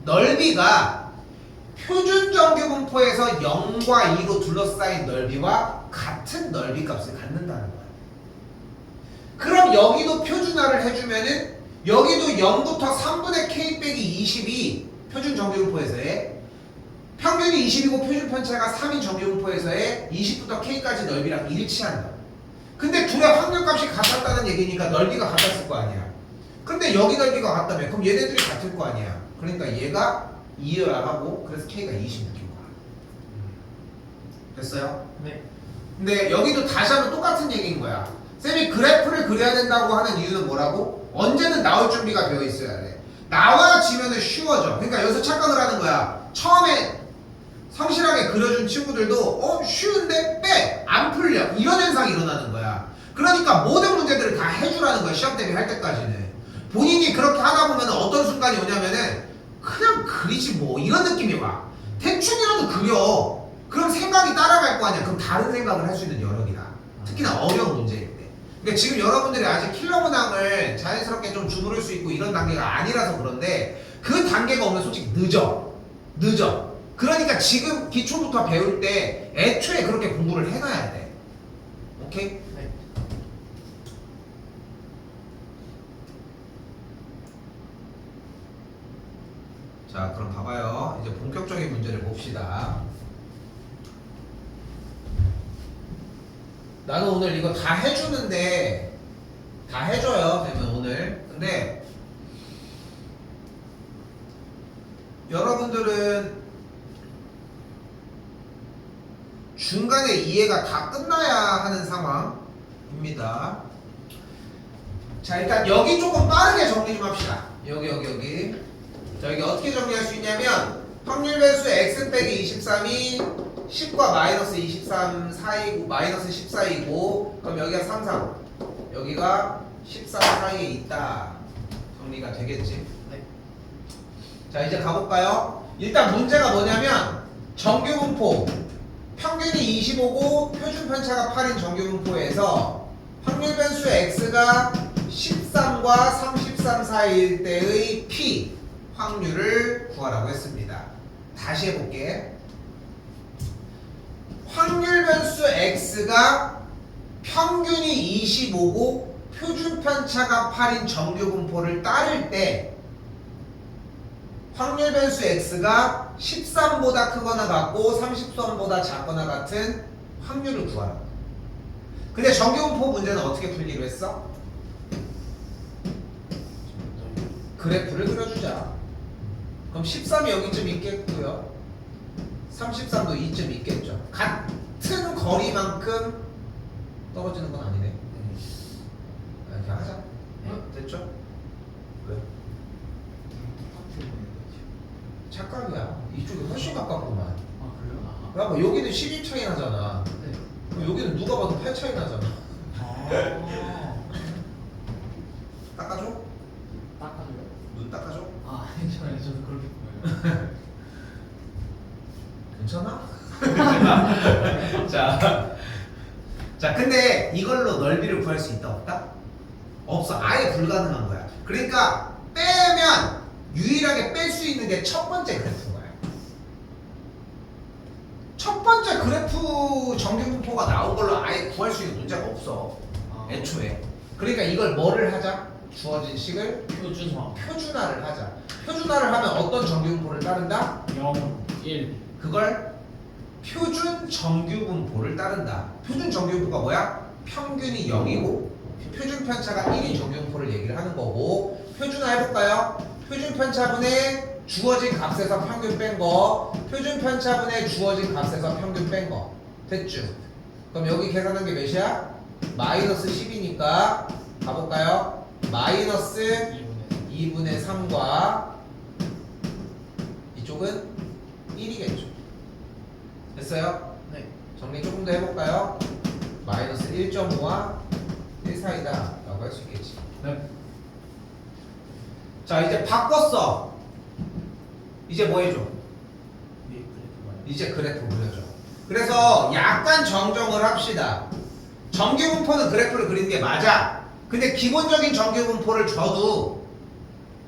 넓이가 표준 정규분포에서 0과 2로 둘러싸인 넓이와 같은 넓이 값을 갖는다는 거야. 그럼 여기도 표준화를 해주면은 여기도 0부터 3분의 k 빼기 20이 표준 정규분포에서의 평균이 20이고 표준 편차가 3인 정규분포에서의 20부터 k까지 넓이랑 일치한다. 근데 둘의 확률값이 같았다는 얘기니까 넓이가 같았을 거 아니야. 근데 여기 넓이가 같다며 그럼 얘네들이 같을 거 아니야. 그러니까 얘가 2여야 하고 그래서 k가 26인 거야. 됐어요? 네. 근데 여기도 다시 한번 똑같은 얘기인 거야. 쌤이 그래프를 그려야 된다고 하는 이유는 뭐라고? 언제는 나올 준비가 되어 있어야 돼. 나와지면은 쉬워져. 그러니까 여기서 착각을 하는 거야. 처음에 성실하게 그려준 친구들도 쉬운데 빼! 안 풀려. 이런 현상이 일어나는 거야. 그러니까 모든 문제들을 다 해주라는 거야. 시험 대비 할 때까지는. 본인이 그렇게 하다 보면 어떤 순간이 오냐면은 그냥 그리지 뭐 이런 느낌이 와. 대충이라도 그려. 그럼 생각이 따라갈 거 아니야. 그럼 다른 생각을 할 수 있는 여력이다. 특히나 어려운 문제일 때. 그러니까 지금 여러분들이 아직 킬러 문항을 자연스럽게 좀 주무를 수 있고 이런 단계가 아니라서 그런데 그 단계가 오면 솔직히 늦어. 그러니까 지금 기초부터 배울 때 애초에 그렇게 공부를 해놔야 돼. 오케이? 네. 자, 그럼 봐봐요. 이제 본격적인 문제를 봅시다. 나는 오늘 이거 다 해주는데 다 해줘요. 되면 오늘. 근데 여러분들은 중간에 이해가 다 끝나야 하는 상황입니다. 자, 일단 여기 조금 빠르게 정리 좀 합시다. 여기. 자, 여기 어떻게 정리할 수 있냐면 확률 변수 x 빼기 23이 10과 마이너스 23 사이고 마이너스 10 사이고 그럼 여기가 3, 3 여기가 14 사이에 있다. 정리가 되겠지? 네. 자, 이제 가볼까요? 일단 문제가 뭐냐면 정규분포 평균이 25고 표준 편차가 8인 정규분포에서 확률 변수 x가 13과 33 사이일 때의 p 확률을 구하라고 했습니다. 다시 해볼게. 확률 변수 x가 평균이 25고 표준 편차가 8인 정규분포를 따를 때 확률 변수 x가 13보다 크거나 같고 33보다 작거나 같은 확률을 구하라. 근데 정규분포 문제는 어떻게 풀기로 했어? 그래프를 그려주자. 그럼 13이 여기쯤 있겠고요. 33도 이쯤 있겠죠. 같은 거리만큼 떨어지는 건 아니네. 이렇게 하자. 됐죠? 왜? 착각이야. 이쪽이 훨씬 가깝구만. 아 그래요? 그러니까 여기는 12 차이 나잖아. 네. 그럼 여기는 누가 봐도 8 차이 나잖아. 아. 닦아줘? 닦아줘요? 눈 닦아줘? 아 괜찮아요. 저도 그렇게 보여요. 괜찮아? 자, 근데 이걸로 넓이를 구할 수 있다 없다? 없어. 아예 불가능한 거야. 그러니까 빼면 유일하게 뺄 수 있는 게 첫 번째 그래프인 거야. 첫 번째 그래프 정규분포가 나온 걸로 아예 구할 수 있는 문제가 없어. 아. 애초에. 그러니까 이걸 뭐를 하자? 주어진 식을 표준화. 표준화를 하자. 표준화를 하면 어떤 정규분포를 따른다? 0, 1. 그걸 표준 정규분포를 따른다. 표준 정규분포가 뭐야? 평균이 0이고 표준 편차가 1인 정규분포를 얘기를 하는 거고 표준화 해볼까요? 표준 편차분의 주어진 값에서 평균 뺀 거 표준 편차분의 주어진 값에서 평균 뺀 거 됐죠? 그럼 여기 계산한 게 몇이야? 마이너스 10이니까 가볼까요? 마이너스 2분의 2분의 3과 이쪽은 1이겠죠. 됐어요? 네. 정리 조금 더 해볼까요? 마이너스 1.5와 1 사이다 라고 할 수 있겠지. 네. 자 이제 바꿨어. 이제 뭐 해줘? 위에 그래프 봐요. 이제 그래프 그려줘. 그래서 약간 정정을 합시다. 정규분포는 그래프를 그리는 게 맞아. 근데 기본적인 정규분포를 줘도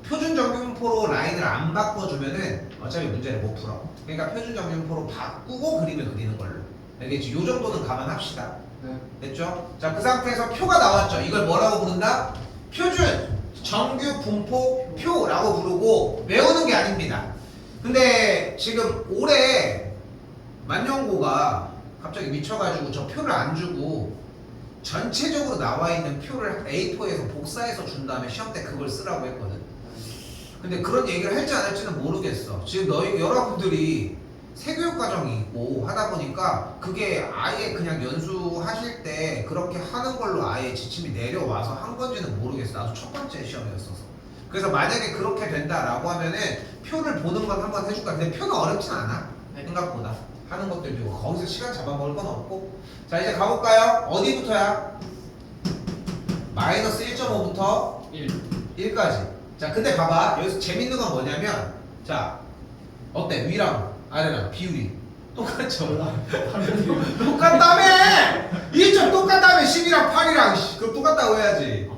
표준 정규분포로 라인을 안 바꿔주면은 어차피 문제를 못 풀어. 그러니까 표준 정규분포로 바꾸고 그림을 그리는 걸로. 알겠지? 요 정도는 감안합시다. 네. 됐죠? 자, 그 상태에서 표가 나왔죠. 이걸 뭐라고 부른다? 표준 정규분포 표라고 부르고 외우는 게 아닙니다. 근데 지금 올해 만년고가 갑자기 미쳐가지고 저 표를 안 주고 전체적으로 나와 있는 표를 A4에서 복사해서 준 다음에 시험 때 그걸 쓰라고 했거든. 근데 그런 얘기를 할지 안 할지는 모르겠어. 지금 여러분들이 새교육 과정이 있고 하다 보니까 그게 아예 그냥 연수하실 때 그렇게 하는 걸로 아예 지침이 내려와서 한 건지는 모르겠어. 나도 첫 번째 시험이었어서. 그래서 만약에 그렇게 된다라고 하면은 표를 보는 건 한번 해줄까? 근데 표는 어렵진 않아. 생각보다. 하는 것들도 있고 거기서 시간 잡아먹을 건 없고. 자 이제 가볼까요? 어디부터야? 마이너스 1.5부터 1. 1까지. 자 근데 봐봐 여기서 재밌는 건 뭐냐면 자 어때? 위랑 아래랑 비율이 똑같죠? 똑같다며! 1점 똑같다며 10이랑 8이랑 그럼 똑같다고 해야지.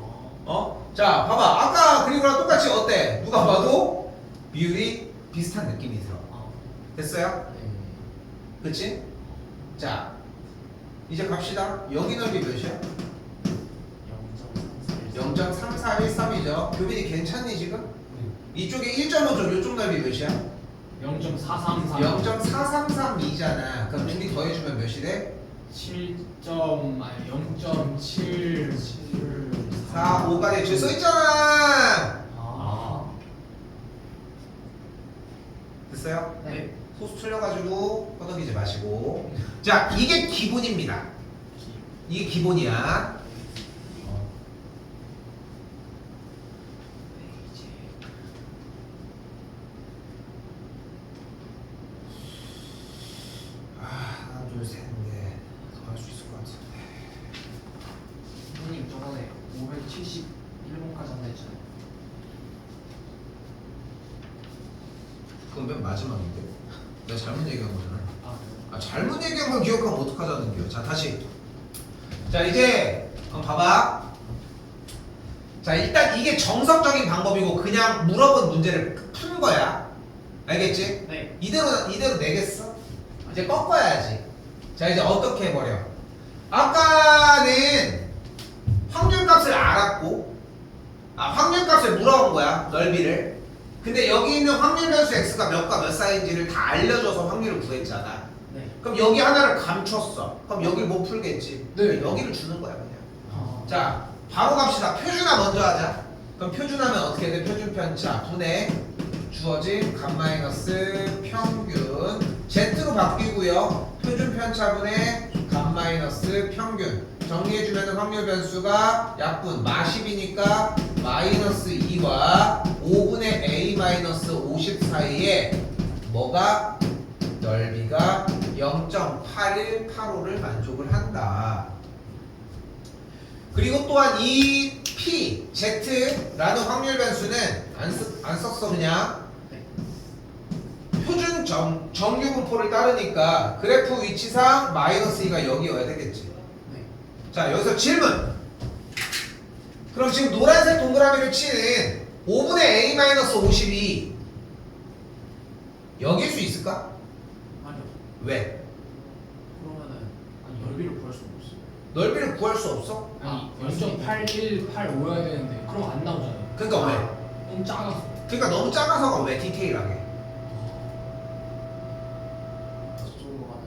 어? 자 봐봐 아까 그린 거랑 똑같이 어때? 누가 봐도 비율이 비슷한 느낌이 들어. 됐어요? 네. 그치? 자 이제 갑시다. 여기 넓이 몇이야? 0.3413이죠. 교빈이 괜찮니 지금? 이쪽에 1.5죠. 이쪽 넓이 몇이야? 0.433. 0.4332잖아. 그럼 둘이 더해주면 몇이 돼? 0.7 4, 5가 돼. 줄 써있잖아. 아. 됐어요? 네. 소수 틀려가지고 허덕이지 마시고. 자 이게 기본입니다. 이게 기본이야. 하나 둘 셋 넷 더 할 수 있을 것 같은데. 선생님 저번에 571번까지 한다 했잖아요. 그건 맨 마지막인데. 내가 잘못 얘기한 거잖아. 아, 아 잘못 얘기한 걸 기억하면 어떡하자는 거야. 자 다시. 자 이제 봐봐. 자 일단 이게 정석적인 방법이고 그냥 물어본 문제를 푼 거야. 알겠지? 네. 이대로 내겠어? 이제 꺾어야지. 자 이제 어떻게 해버려? 아까는 확률값을 알았고 확률값을 물어본 거야. 넓이를. 근데 여기 있는 확률 변수 x가 몇과 몇 사이인지를 다 알려줘서 확률을 구했잖아. 네. 그럼 여기 하나를 감췄어. 그럼 여기를 못 풀겠지. 네. 여기를 주는 거야 그냥. 아. 자 바로 갑시다. 표준화 먼저 하자. 그럼 표준하면 어떻게 돼? 표준 편차 분의 주어진 값 마이너스 평균 Z로 바뀌고요. 표준 편차분의 값 마이너스 평균 정리해주면 확률 변수가 약분 마10이니까 마이너스 2와 5분의 a 마이너스 50 사이에 뭐가 넓이가 0.8185를 만족을 한다. 그리고 또한 이 P, Z라는 확률 변수는 안 썼어 그냥. 표준 정규분포를 따르니까 그래프 위치상 마이너스 2가 여기여야 되겠지. 네. 자 여기서 질문. 그럼 지금 노란색 동그라미를 치는 5분의 a 마이너스 50이 여기일 수 있을까? 아니요. 왜? 그러면은 아니 넓이를 구할 수가 없어요. 넓이를 구할 수 없어? 아니 0.8185여야 되는데 그럼 안 나오잖아요. 그러니까 왜? 너무 작아서. 그러니까 너무 작아서가 왜 디테일하게? 저쪽으로 가면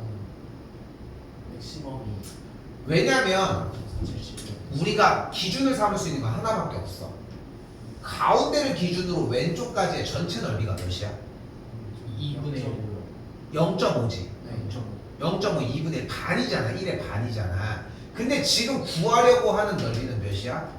맥시멈이 왜냐면 70. 우리가 기준을 삼을 수 있는 건 하나밖에 없어. 가운데를 기준으로 왼쪽까지의 전체 넓이가 몇이야? 2분의 1. 0.5지. 네. 0.5 2분의 반이잖아. 1의 반이잖아. 근데 지금 구하려고 하는 넓이는 몇이야?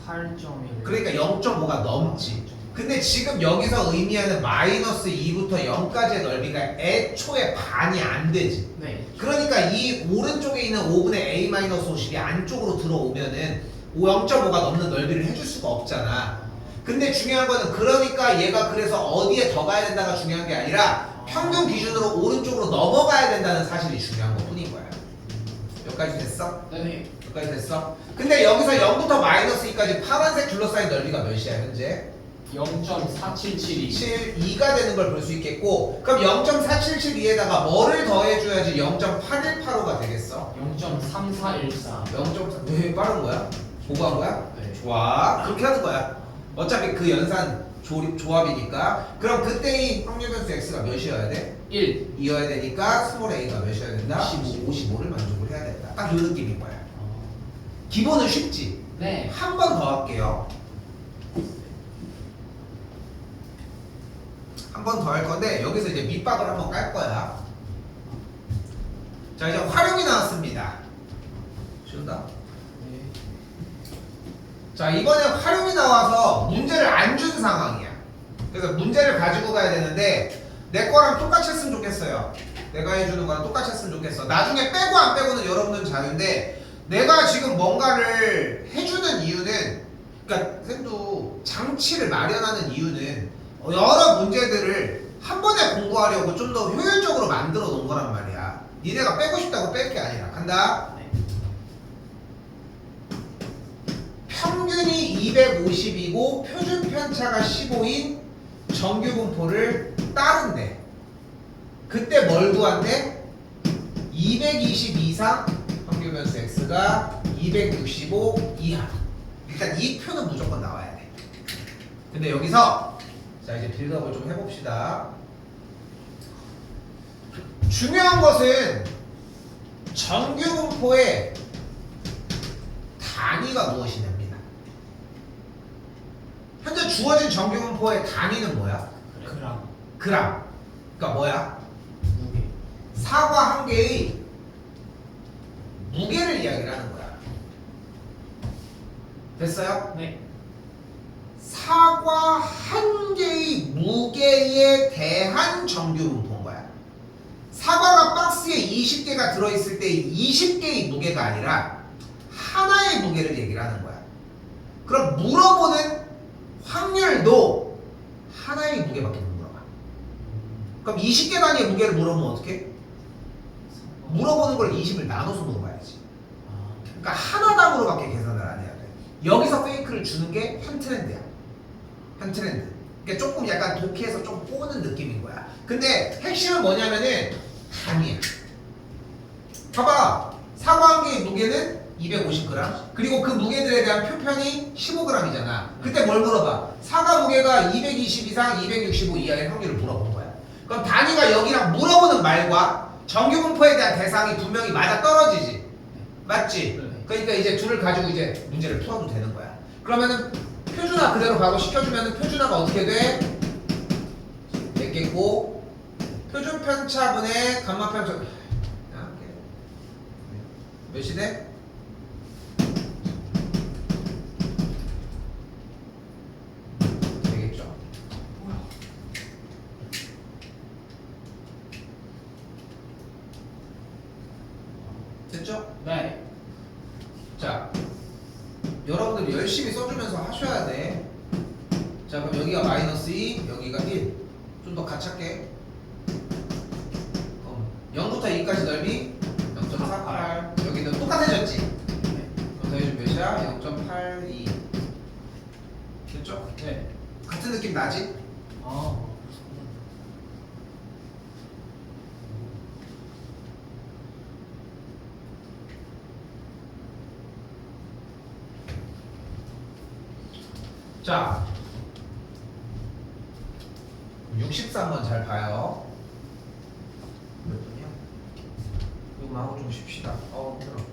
8.1. 그러니까 0.5가 넘지. 근데 지금 여기서 의미하는 마이너스 2부터 0까지의 넓이가 애초에 반이 안 되지. 네. 그러니까 이 오른쪽에 있는 5분의 a-50이 안쪽으로 들어오면은 0.5가 넘는 넓이를 해줄 수가 없잖아. 근데 중요한 거는 그러니까 얘가 그래서 어디에 더 가야 된다가 중요한 게 아니라 평균 기준으로 오른쪽으로 넘어가야 된다는 사실이 중요한 것 뿐인 거야. 여기까지 됐어? 네. 여기까지 됐어? 근데 여기서 0부터 마이너스 2까지 파란색 둘러싸인 넓이가 몇이야 현재? 0.4772. 2가 되는 걸 볼 수 있겠고, 그럼 0.4772에다가 뭐를 더해줘야지 0.8185가 되겠어? 0.3414. 0.4, 왜 빠른 거야? 보고 한 거야? 네. 좋아, 그렇게 하는 거야. 어차피 그 연산 조합이니까. 그럼 그때의 확률 변수 x가 몇이어야 돼? 1. 2여야 되니까 스몰 a가 몇이어야 된다? 55를 만족을 해야 된다. 딱 이 느낌인 거야. 기본은 쉽지? 네. 한 번 더 할게요. 한 번 더 할 건데 여기서 이제 밑밥을 한번 깔 거야. 자, 이제 활용이 나왔습니다. 쉬운다. 네. 자, 이번에 활용이 나와서 문제를 안 준 상황이야. 그래서 문제를 가지고 가야 되는데 내 거랑 똑같이 했으면 좋겠어요. 내가 해주는 거랑 똑같이 했으면 좋겠어. 나중에 빼고 안 빼고는 여러분들은 자유인데 내가 지금 뭔가를 해주는 이유는, 그러니까 쌤도 장치를 마련하는 이유는 여러 문제들을 한 번에 공부하려고 좀 더 효율적으로 만들어 놓은 거란 말이야. 니네가 빼고 싶다고 뺄 게 아니라. 간다. 네. 평균이 250이고 표준 편차가 15인 정규 분포를 따른대. 그때 뭘 구한대? 220 이상 확률 변수 x가 265 이하. 일단 이 표는 무조건 나와야 돼. 근데 여기서 자, 이제 빌드업을 좀 해봅시다. 중요한 것은 정규 분포의 단위가 무엇이냐입니다. 현재 주어진 정규 분포의 단위는 뭐야? 그람. 그람. 그러니까 뭐야? 무게. 사과 한 개의 무게를 이야기를 하는 거야. 됐어요? 네. 사과 한 개의 무게에 대한 정규 분포인 거야. 사과가 박스에 20개가 들어있을 때 20개의 무게가 아니라 하나의 무게를 얘기를 하는 거야. 그럼 물어보는 확률도 하나의 무게밖에 못 물어봐. 그럼 20개 단위의 무게를 물어보면 어떻게? 물어보는 걸 20을 나눠서 물어봐야지. 그러니까 하나당으로밖에 계산을 안 해야 돼. 여기서 페이크를 주는 게 한 트렌드야. 한 트렌드. 그러니까 조금 약간 독해서 좀 꼬는 느낌인 거야. 근데 핵심은 뭐냐면은 단위야. 봐봐. 사과 한 개의 무게는 250g. 그리고 그 무게들에 대한 표편이 15g이잖아. 그때 뭘 물어봐? 사과 무게가 220 이상 265 이하의 확률을 물어본 거야. 그럼 단위가 여기랑 물어보는 말과 정규 분포에 대한 대상이 분명히 맞아 떨어지지. 맞지? 네. 그러니까 이제 둘을 가지고 이제 문제를 풀어도 되는 거야. 그러면은 표준화 그대로 가고 시켜주면은 표준화가 어떻게 돼? 됐겠고, 표준 편차분의 감마 편차. 몇이 돼? 되겠죠. 됐죠? 네. 자, 여러분들 열심히 써주면서 하셔야 돼. 자, 그럼 여기가 마이너스 2, 여기가 1. 좀 더 가깝게. 0부터 2까지 넓이 0.48. 여기는 똑같아졌지? 네. 그럼 더해주면 몇이야? 0.82. 됐죠? 네. 같은 느낌 나지? 아. 자, 63번 잘 봐요. 몇 분이야? 이거 하고 좀 쉽시다. 힘들어.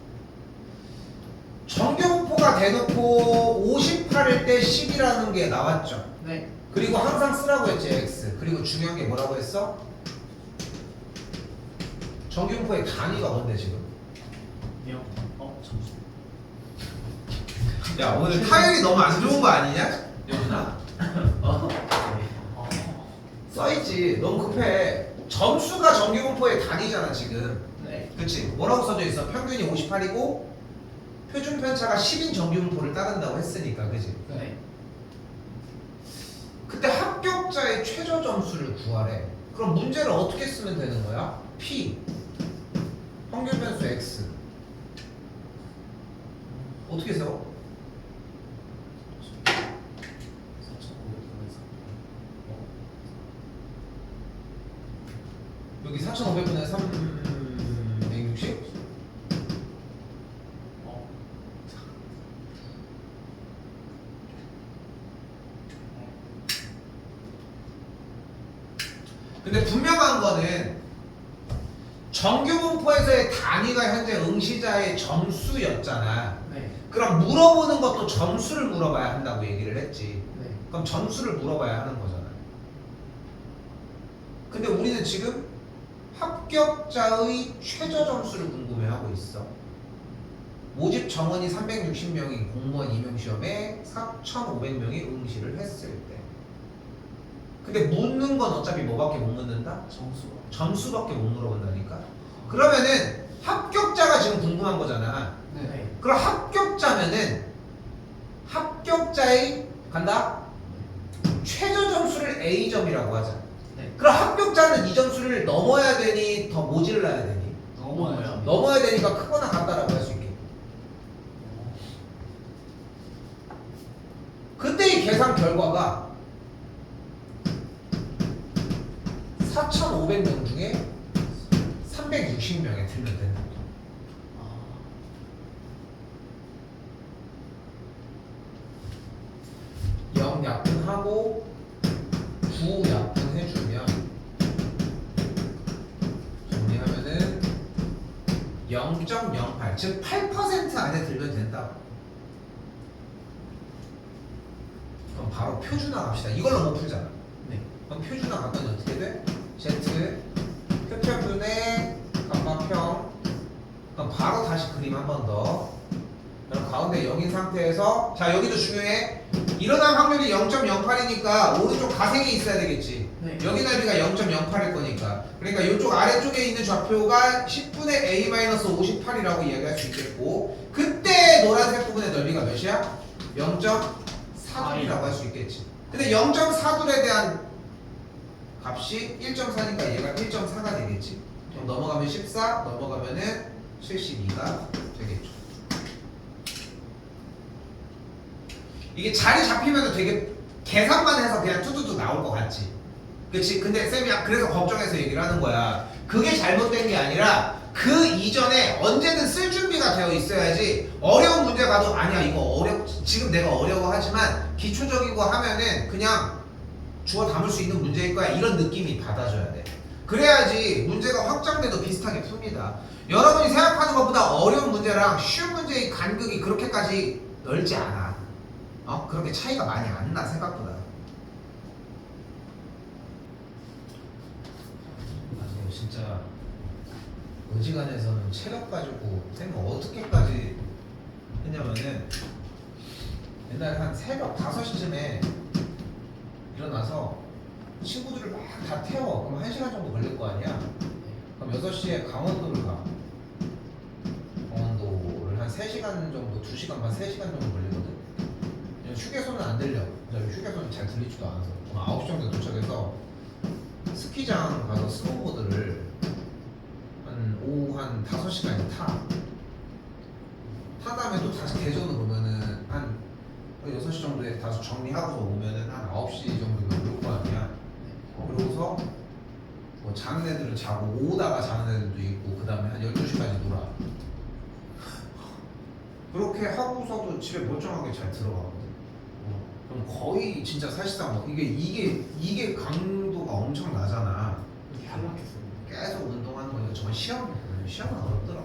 정규 분포가 대놓고 58일 때 10이라는 게 나왔죠. 네. 그리고 항상 쓰라고 했지, x. 그리고 중요한 게 뭐라고 했어? 정규 분포의 단위가 뭔데 지금? 0. 야 오늘 타율이 너무 안 좋은 거 아니냐? 여준아? 어? 써있지. 너무 급해. 점수가 정규분포의 단위잖아 지금. 네. 그치? 뭐라고 써져 있어? 평균이 58이고 표준 편차가 10인 정규분포를 따른다고 했으니까, 그치? 네. 그때 합격자의 최저 점수를 구하래. 그럼 문제를 어떻게 쓰면 되는 거야? P 평균 변수 X 어떻게 세워? 4,500분의 3. 여기 4,500분의 360? 근데 분명한 거는 정규분포에서의 단위가 현재 응시자의 점수였잖아. 네. 그럼 물어보는 것도 점수를 물어봐야 한다고 얘기를 했지. 네. 그럼 점수를 물어봐야 하는 거잖아. 근데 우리는 지금 합격자의 최저 점수를 궁금해하고 있어. 모집 정원이 360명인 공무원 임용시험에 4,500명이 응시를 했을 때. 근데 묻는 건 어차피 뭐밖에 못 묻는다? 점수가. 점수밖에 못 물어본다니까. 그러면은 합격자가 지금 궁금한 거잖아. 네. 그럼 합격자면은 합격자의 간다? 최저 점수를 A점이라고 하자. 네. 그럼 합격자는 이 점수를 넘어야 되니 더 모질러야 되니? 넘어야죠. 넘어야 되니까 크거나 같다라고 할 수 있게. 그때 이 계산 결과가 4,500명 중에 360명에 들면 된다. 약분하고 9 약분해주면 정리하면은 0.08 즉 8% 안에 들면 된다. 그럼 바로 표준화 갑시다. 이걸로 못 풀잖아. 네. 그럼 표준화 갔더니 어떻게 돼? Z 표평균의 감마평. 그럼 바로 다시 그림 한 번 더. 그럼 가운데 0인 상태에서 자 여기도 중요해. 일어날 확률이 0.08이니까 오른쪽 가생이 있어야 되겠지. 네. 여기 넓이가 0.08일 거니까. 그러니까 이쪽 아래쪽에 있는 좌표가 10분의 A-58이라고 이야기할 수 있겠고, 그때 노란색 부분의 넓이가 몇이야? 0.4둘이라고 할 수 있겠지. 근데 0.4둘에 대한 값이 1.4니까 얘가 1.4가 되겠지. 그럼 넘어가면 14, 넘어가면은 72가 되겠죠. 이게 자리 잡히면 되게 계산만 해서 그냥 뚜뚜뚜 나올 것 같지. 그치? 근데 쌤이 그래서 걱정해서 얘기를 하는 거야. 그게 잘못된 게 아니라 그 이전에 언제든 쓸 준비가 되어 있어야지. 어려운 문제 가도 아니야 이거 지금 내가 어려워하지만 기초적이고 하면은 그냥 주워 담을 수 있는 문제일 거야, 이런 느낌이 받아줘야 돼. 그래야지 문제가 확장돼도 비슷하게 풉니다. 여러분이 생각하는 것보다 어려운 문제랑 쉬운 문제의 간극이 그렇게까지 넓지 않아. 그렇게 차이가 많이 안 나, 생각보다. 나중에 진짜 어지간해서는 체력 가지고 쌤은 어떻게까지 했냐면은 옛날에 한 새벽 5시쯤에 일어나서 친구들을 막 다 태워. 그럼 1시간 정도 걸릴 거 아니야? 그럼 6시에 강원도를 가. 강원도를 한 3시간 정도, 2시간 반, 3시간 정도 걸리거든? 휴게소는 안 들려. 휴게소는 잘 들리지도 않아서. 9시 정도 도착해서 스키장 가서 스노보드를 오후 한 5시간이 타. 다음에 또 다시 대전으로 오면은 한 6시 정도에 다시 정리하고서 오면은 한 9시 정도면 올 거 아니야. 그러고서 뭐 자는 애들은 자고 오다가 자는 애들도 있고 그 다음에 한 12시까지 놀아. 그렇게 하고서도 집에 멀쩡하게 잘 들어가거든. 그럼 거의 진짜 사실상 뭐 이게 강도가 엄청 나잖아. 이렇게 한락했어요. 계속 운동하는 거니까 정말 시험은 어렵더라.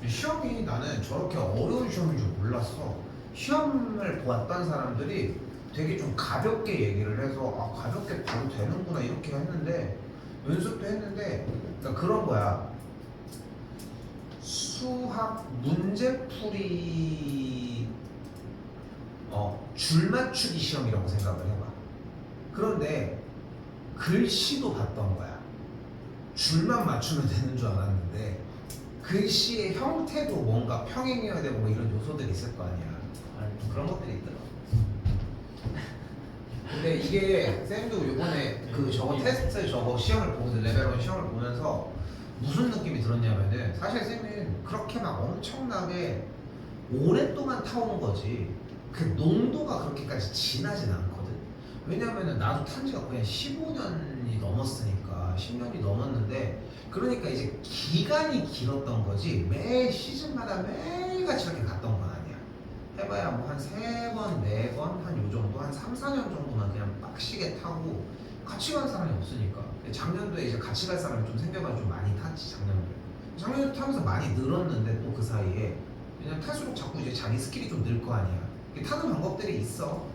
시험이 나는 저렇게 어려운 시험인 줄 몰랐어. 시험을 보았던 사람들이 되게 좀 가볍게 얘기를 해서 가볍게 봐도 되는구나 이렇게 했는데 연습도 했는데 그러니까 그런 거야. 수학 문제풀이 줄 맞추기 시험이라고 생각을 해봐. 그런데 글씨도 봤던 거야. 줄만 맞추면 되는 줄 알았는데 글씨의 형태도 뭔가 평행해야 되고 뭐 이런 요소들이 있을 거 아니야. 그런 것들이 있더라. 근데 이게 쌤도 요번에 그 저거 테스트 저거 시험을 보면서 레벨 1 시험을 보면서 무슨 느낌이 들었냐면은 사실 쌤은 그렇게 막 엄청나게 오랫동안 타온 거지 그 농도가 그렇게까지 진하진 않거든. 왜냐면은 나도 탄 지가 거의 15년이 넘었으니까 10년이 넘었는데 그러니까 이제 기간이 길었던 거지 매 시즌마다 매일같이 이렇게 갔던 건 아니야. 해봐야 뭐 한 3번, 4번 한 요 정도 한 3, 4년 정도만 그냥 빡시게 타고 같이 간 사람이 없으니까 작년도에 이제 같이 갈 사람이 좀 생겨가지고 좀 많이 탔지. 작년도 타면서 많이 늘었는데 또 그 사이에 왜냐면 탈수록 자꾸 이제 자기 스킬이 좀 늘 거 아니야. 타는 방법들이 있어.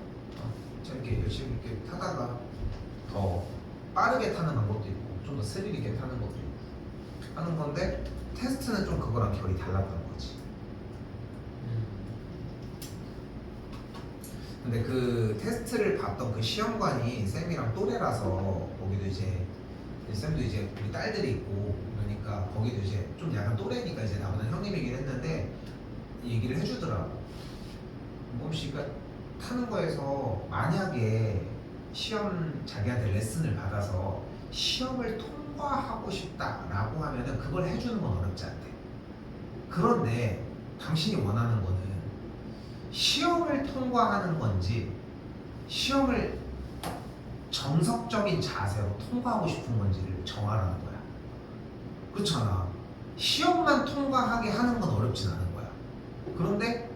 이렇게 열심히 이렇게 타다가 더 빠르게 타는 방법도 있고 좀 더 스릴 있게 타는 것도 있고 하는 건데 테스트는 좀 그거랑 결이 달랐던 거지. 근데 그 테스트를 봤던 그 시험관이 쌤이랑 또래라서 거기도 이제 쌤도 이제 우리 딸들이 있고 그러니까 거기도 이제 좀 약간 또래니까 이제 나보다 형님이긴 했는데 얘기를 해주더라고. 뭐 씨가 타는 거에서 만약에 시험 자기한테 레슨을 받아서 시험을 통과하고 싶다라고 하면은 그걸 해주는 건 어렵지 않대. 그런데 당신이 원하는 거는 시험을 통과하는 건지 시험을 정석적인 자세로 통과하고 싶은 건지를 정하라는 거야. 그렇잖아. 시험만 통과하게 하는 건 어렵진 않은 거야. 그런데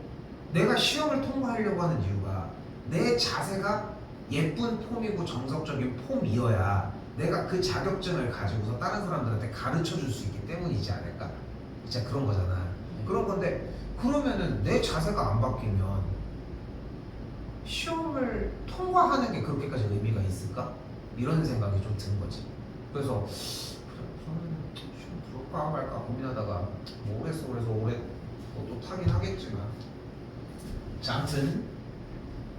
내가 시험을 통과하려고 하는 이유가 내 자세가 예쁜 폼이고 정석적인 폼이어야 내가 그 자격증을 가지고서 다른 사람들한테 가르쳐 줄 수 있기 때문이지 않을까? 진짜 그런 거잖아. 그런 건데 그러면은 내 자세가 안 바뀌면 시험을 통과하는 게 그렇게까지 의미가 있을까? 이런 생각이 좀 든 거지. 그래서 저는 시험 들어올까 말까 고민하다가 뭐 오랬어 그래서 올해 또 타긴 하겠지만 자, 아무튼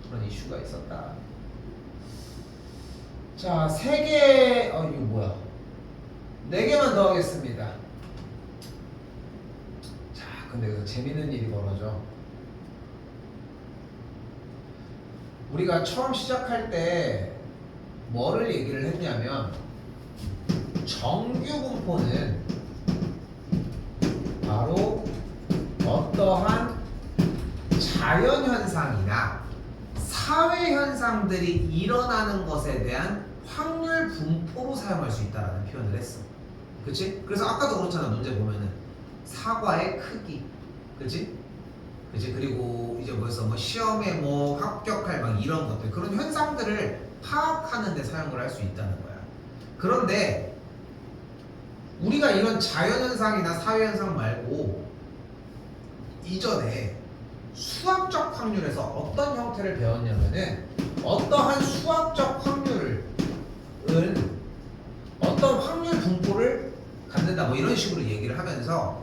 그런 이슈가 있었다. 자, 3개 이거 뭐야 4개만 더 하겠습니다. 자, 근데 여기서 재밌는 일이 벌어져. 우리가 처음 시작할 때 뭐를 얘기를 했냐면 정규 분포는 바로 어떠한 자연현상이나 사회현상들이 일어나는 것에 대한 확률 분포로 사용할 수 있다는 표현을 했어. 그치? 그래서 아까도 그렇잖아. 문제 보면은 사과의 크기, 그치? 그리고 이제 뭐였어? 뭐 시험에 뭐 합격할 막 이런 것들 그런 현상들을 파악하는 데 사용을 할 수 있다는 거야. 그런데 우리가 이런 자연현상이나 사회현상 말고 이전에 수학적 확률에서 어떤 형태를 배웠냐면은 어떠한 수학적 확률은 어떤 확률 분포를 갖는다 뭐 이런 식으로 얘기를 하면서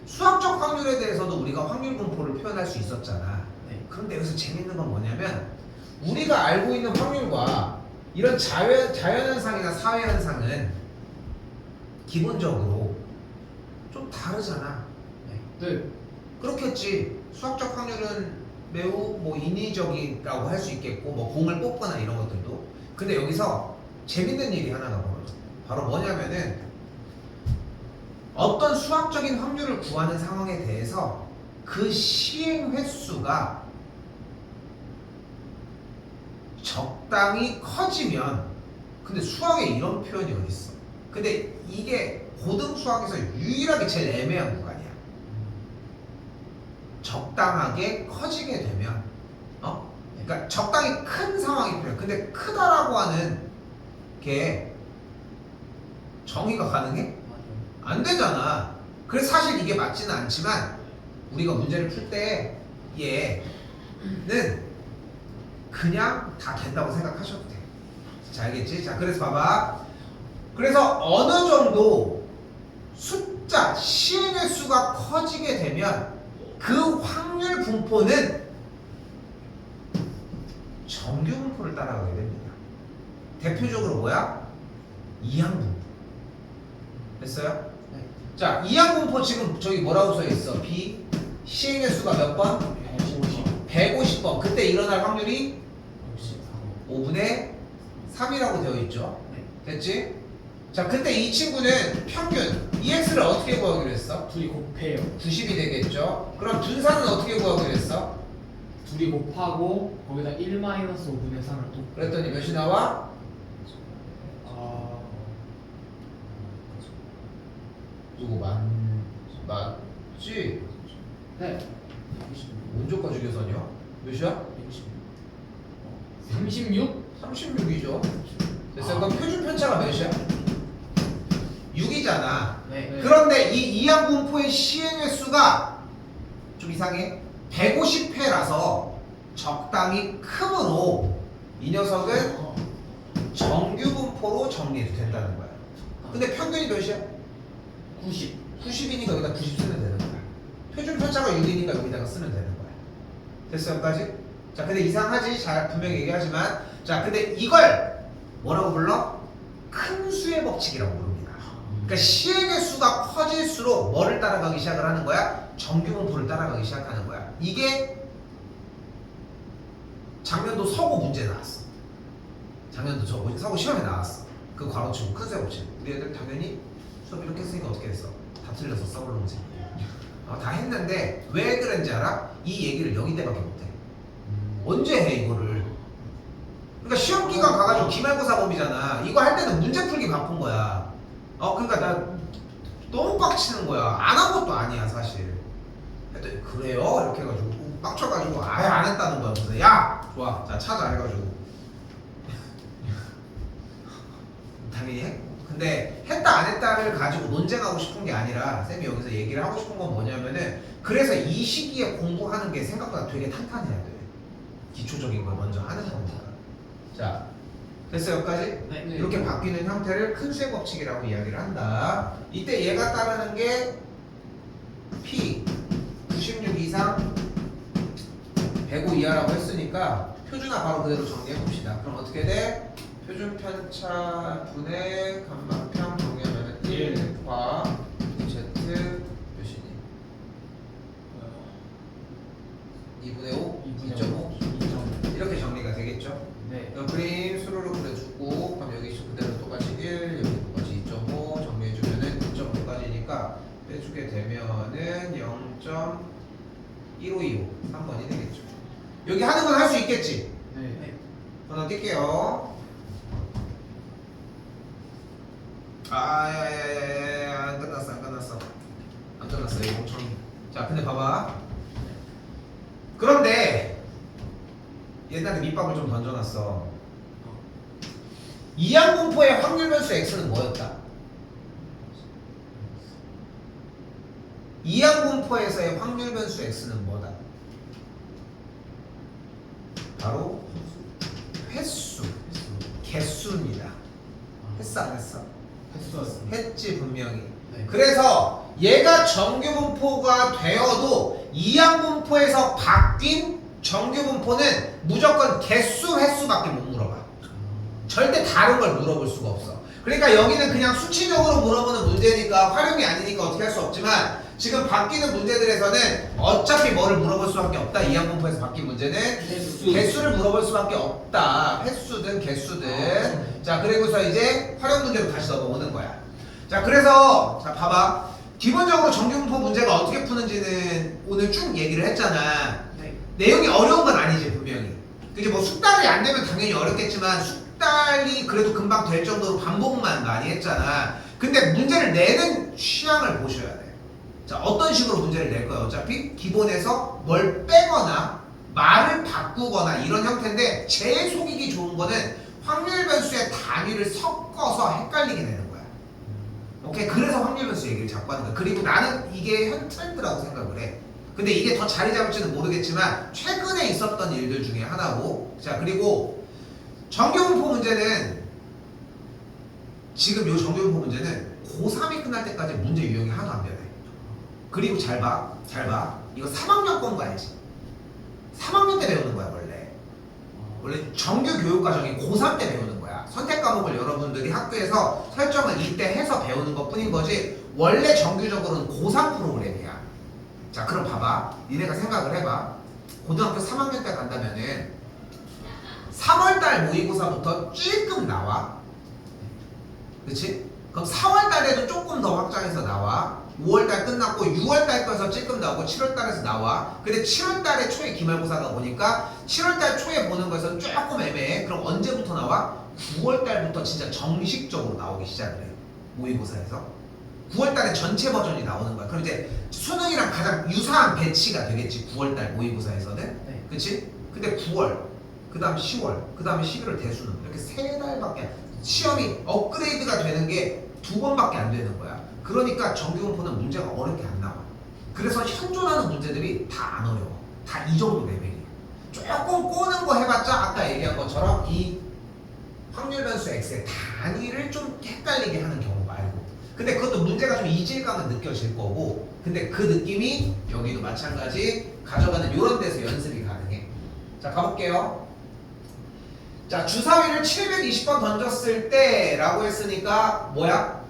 수학적 확률에 대해서도 우리가 확률 분포를 표현할 수 있었잖아. 그런데 여기서 재밌는 건 뭐냐면 우리가 알고 있는 확률과 이런 자연현상이나 사회현상은 기본적으로 좀 다르잖아. 네. 그렇겠지. 수학적 확률은 매우 뭐 인위적이라고 할 수 있겠고 뭐 공을 뽑거나 이런 것들도. 근데 여기서 재밌는 일이 하나가 벌어져. 바로 뭐냐면은 어떤 수학적인 확률을 구하는 상황에 대해서 그 시행 횟수가 적당히 커지면 근데 수학에 이런 표현이 어딨어. 근데 이게 고등 수학에서 유일하게 제일 애매한 구간이야. 적당하게 커지게 되면 그러니까 적당히 큰 상황이 필요해. 근데 크다라고 하는 게 정의가 가능해? 안 되잖아. 그래서 사실 이게 맞지는 않지만 우리가 문제를 풀 때 얘는 그냥 다 된다고 생각하셔도 돼. 자, 알겠지? 자, 그래서 봐봐. 그래서 어느 정도 자, 시행의 수가 커지게 되면 그 확률 분포는 정규 분포를 따라가게 됩니다. 대표적으로 뭐야? 이항 분포. 됐어요? 네. 자, 이항 분포 지금 저기 뭐라고 써 있어? B 시행의 수가 몇 번? 150번. 그때 일어날 확률이 5분의 3이라고 되어 있죠. 네. 됐지? 자, 그때 이 친구는 평균 EX를 어떻게 구하기로 했어? 둘이 곱해요. 90이 되겠죠. 그럼 분산은 어떻게 구하기로 했어? 둘이 곱하고 거기다 1 마이너스 5분의 3을 또. 그랬더니 몇이 나와? 아, 누구 맞지? 네. 언제까지 계산이야? 몇이야? 36? 36이죠. 됐어. 그럼 표준 편차가 몇이야? 6이잖아. 네. 그런데 이 이항 분포의 시행의 수가 좀 이상해. 150회라서 적당히 크므로 이 녀석은 정규 분포로 정리해도 된다는 거야. 근데 평균이 몇이야? 90. 90이니까 여기다 90 쓰면 되는 거야. 표준 편차가 6이니까 여기다가 쓰면 되는 거야. 됐어, 여기까지? 자, 근데 이상하지? 잘 분명히 얘기하지만, 자, 근데 이걸 뭐라고 불러? 큰 수의 법칙이라고 부릅니다. 그러니까 시행의 수가 커질수록 뭐를 따라가기 시작을 하는 거야? 정규 분포를 따라가기 시작하는 거야. 이게 작년도 서고 문제 나왔어. 작년도 서고 시험에 나왔어. 그 괄호치고 큰 수의 법칙. 우리 애들 당연히 수업 이렇게 했으니까 어떻게 했어? 다 틀렸어, 써볼롱지. 다 했는데 왜 그런지 알아? 이 얘기를 여기 때밖에 못해. 언제 해 이거를? 그러니까 시험 기간 가가지고 기말고사 범위잖아. 이거 할 때는 문제 풀기 바쁜 거야. 그러니까 나 너무 빡치는 거야. 안 한 것도 아니야 사실. 했더니 그래요? 이렇게 해가지고 빡쳐가지고 아예 안 했다는 거야. 그래서 야 좋아, 자 찾아 해가지고 당연히 해. 근데 했다 안 했다를 가지고 논쟁하고 싶은 게 아니라 쌤이 여기서 얘기를 하고 싶은 건 뭐냐면은, 그래서 이 시기에 공부하는 게 생각보다 되게 탄탄해야 돼. 기초적인 걸 먼저 하는 겁니다. 자, 됐어요 여기까지? 네. 이렇게 바뀌는 형태를 큰 수의 법칙이라고 이야기를 한다. 이때 얘가 따르는 게 P 96 이상 105 이하라고 했으니까 표준화 바로 그대로 정리해 봅시다. 그럼 어떻게 돼? 표준 편차 분의 감마평 정리하면 1과 Z 몇이니? 2분의 5? 2.5? 이렇게 정리가 되겠죠? 네. 그럼 그림 수로로 그려주고, 그럼 여기 그대로 똑같이 1, 여기 똑같이 2.5 정리해주면은 2.5까지니까 빼주게 되면은 0.1525 3번이 되겠죠. 여기 하는 건 할 수 있겠지? 네. 하나 뛸게요. 야야야야야, 안 끝났어 안 끝났어 이거 엄청. 자, 근데 봐봐. 그런데 옛날에 밑밥을 좀 던져놨어. 이항 분포의 확률 변수 x는 뭐였다? 이항 분포에서의 확률 변수 x는 뭐다? 바로 횟수, 개수입니다. 했어 안 했어? 했어요. 했지 분명히. 네. 그래서 얘가 정규 분포가 되어도 이항 분포에서 바뀐 정규 분포는 무조건 개수, 횟수밖에 못 물어봐. 절대 다른 걸 물어볼 수가 없어. 그러니까 여기는 그냥 수치적으로 물어보는 문제니까 활용이 아니니까 어떻게 할 수 없지만, 지금 바뀌는 문제들에서는 어차피 뭐를 물어볼 수밖에 없다. 이항 분포에서 바뀐 문제는 개수를 물어볼 수밖에 없다. 횟수든 개수든. 자, 그리고서 이제 활용 문제로 다시 넘어오는 거야. 자, 그래서 자 봐봐. 기본적으로 정규 분포 문제가 어떻게 푸는지는 오늘 쭉 얘기를 했잖아. 네. 내용이 어려운 건 아니지 분명히. 그게 뭐 숙달이 안 되면 당연히 어렵겠지만, 숙달이 그래도 금방 될 정도로 반복만 많이 했잖아. 근데 문제를 내는 취향을 보셔야 돼. 자, 어떤 식으로 문제를 낼 거야? 어차피 기본에서 뭘 빼거나 말을 바꾸거나 이런 형태인데, 제일 속이기 좋은 거는 확률 변수의 단위를 섞어서 헷갈리게 내는 거야. 오케이? 그래서 확률 변수 얘기를 자꾸 하는 거야. 그리고 나는 이게 현 트렌드라고 생각을 해. 근데 이게 더 자리 잡을지는 모르겠지만 최근에 있었던 일들 중에 하나고. 자, 그리고 정규분포 문제는, 지금 요 정규분포 문제는 고3이 끝날 때까지 문제 유형이 하나도 안 변해. 그리고 잘 봐. 이거 3학년 건 거 알지? 3학년 때 배우는 거야 원래 정규 교육 과정이 고3 때 배우는 거야. 선택 과목을 여러분들이 학교에서 설정을 이때 해서 배우는 것 뿐인 거지 원래 정규적으로는 고3 프로그램이야. 자 그럼 봐봐. 니네가 생각을 해봐. 고등학교 3학년 때 간다면은 3월달 모의고사부터 찔끔 나와. 그치? 그럼 4월달에도 조금 더 확장해서 나와. 5월달 끝났고 6월달 거에서 찔끔 나오고 7월달에서 나와. 근데 7월달에 초에 기말고사가 오니까 7월달 초에 보는 거에서 조금 애매해. 그럼 언제부터 나와? 9월달부터 진짜 정식적으로 나오기 시작을 해. 모의고사에서 9월달에 전체 버전이 나오는 거야. 그럼 이제 수능이랑 가장 유사한 배치가 되겠지. 9월달 모의고사에서는. 네. 그치? 근데 9월 그 다음 10월 그 다음에 11월 대수능 이렇게 3달밖에 시험이 업그레이드가 되는 게 2번밖에 안 되는 거야. 그러니까 정규분포는 문제가 어렵게 안 나와. 그래서 현존하는 문제들이 다 안 어려워. 다 이 정도 레벨이야. 조금 꼬는 거 해봤자 아까 얘기한 것처럼 이 확률 변수 x의 단위를 좀 헷갈리게 하는 경우 말고. 근데 그것도 문제가 좀 이질감은 느껴질 거고. 근데 그 느낌이 여기도 마찬가지 가져가는 이런 데서 연습이 가능해. 자 가볼게요. 자 주사위를 720번 던졌을 때 라고 했으니까 뭐야?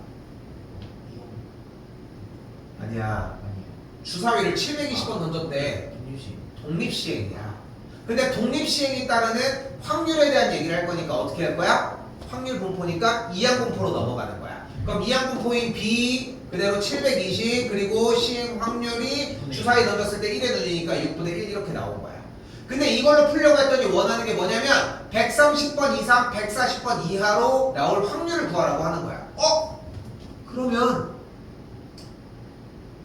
아니야. 주사위를 720번 던졌대. 독립시행이야. 근데 독립시행이 따르는 확률에 대한 얘기를 할 거니까 어떻게 할 거야? 확률 분포니까 이항분포로 넘어가는 거야. 그럼 이항분포인 B 그대로 720 그리고 시행 확률이 주사위 던졌을 때 1의 눈이니까 6분의 1 이렇게 나온 거야. 근데 이걸로 풀려고 했더니 원하는 게 뭐냐면 130번 이상 140번 이하로 나올 확률을 구하라고 하는 거야. 그러면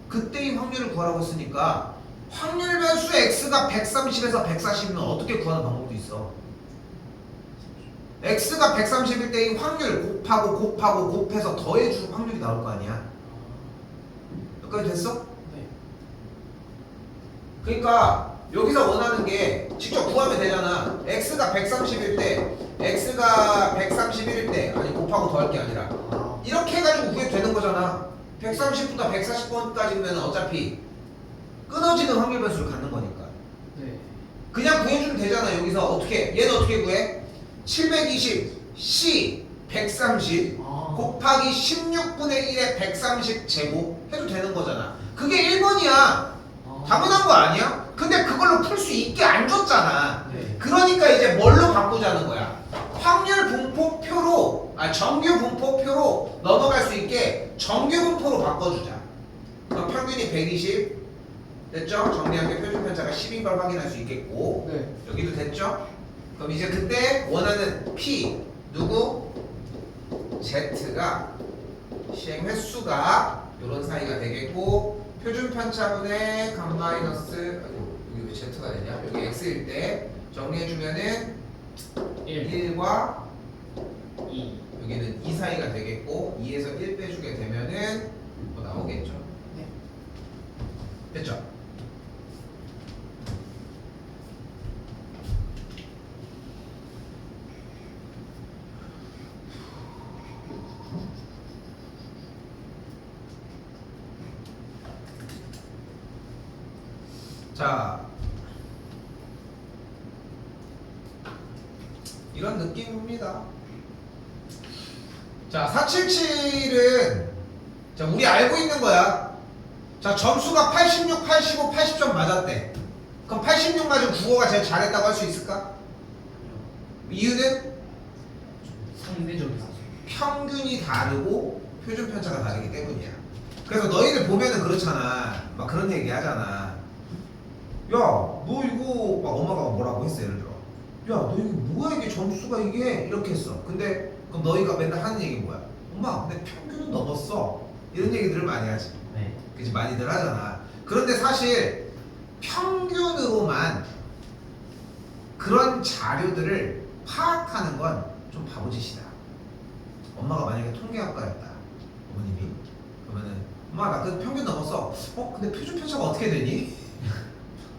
그때의 확률을 구하라고 했으니까 확률 변수 x가 130에서 140이면 어떻게 구하는 방법도 있어. x가 130일 때의 확률 곱하고 곱해서 더해줄 확률이 나올 거 아니야. 여기까지 됐어? 네. 그러니까 여기서 원하는 게 직접 구하면 되잖아. x가 130일 때 x가 131일 때 아니 곱하고 더할 게 아니라 이렇게 해가지고 구해도 되는 거잖아. 130부터 140번까지면 어차피 끊어지는 확률 변수를 갖는 거니까. 네. 그냥 구해주면 되잖아. 여기서 어떻게 얘는 어떻게 구해? 720 C 130 곱하기 16분의 1의 130 제곱 해도 되는 거잖아. 그게 1번이야. 당연한 거 아니야? 근데 그걸로 풀 수 있게 안 줬잖아. 네. 그러니까 이제 뭘로 바꾸자는 거야? 확률 분포표로 정규 분포표로 넘어갈 수 있게 정규 분포로 바꿔주자. 그럼 평균이 120 됐죠? 정리한 게 표준 편차가 10인 걸 확인할 수 있겠고. 네. 여기도 됐죠? 그럼 이제 그때 원하는 P 누구? Z가 시행 횟수가 이런 사이가 되겠고 표준 편차분의 감 마이너스 여기 왜 Z가 되냐? 여기 X일 때 정리해주면은 1과 2. 여기는 2 사이가 되겠고 2에서 1 빼주게 되면은 뭐 나오겠죠? 네. 됐죠? 자 이런 느낌입니다. 자 477은 자 우리 알고 있는 거야. 자 점수가 86, 85, 80점 맞았대. 그럼 86 맞은 국어가 제일 잘했다고 할 수 있을까? 이유는 상대적이다. 평균이 다르고 표준 편차가 다르기 때문이야. 그래서 너희들 보면은 그렇잖아. 막 그런 얘기 하잖아. 야, 너 이거 막 엄마가 뭐라고 했어 예를 들어. 야, 너 이거 뭐야 이게 점수가 이게 이렇게 했어. 근데 그럼 너희가 맨날 하는 얘기 뭐야? 엄마, 근데 평균은 넘었어. 이런 얘기들을 많이 하지. 네. 그치 많이들 하잖아. 그런데 사실 평균으로만 그런 자료들을 파악하는 건 좀 바보짓이다. 엄마가 만약에 통계학과였다. 어머님이 그러면은 엄마 나 그 평균 넘었어. 근데 표준 편차가 어떻게 되니?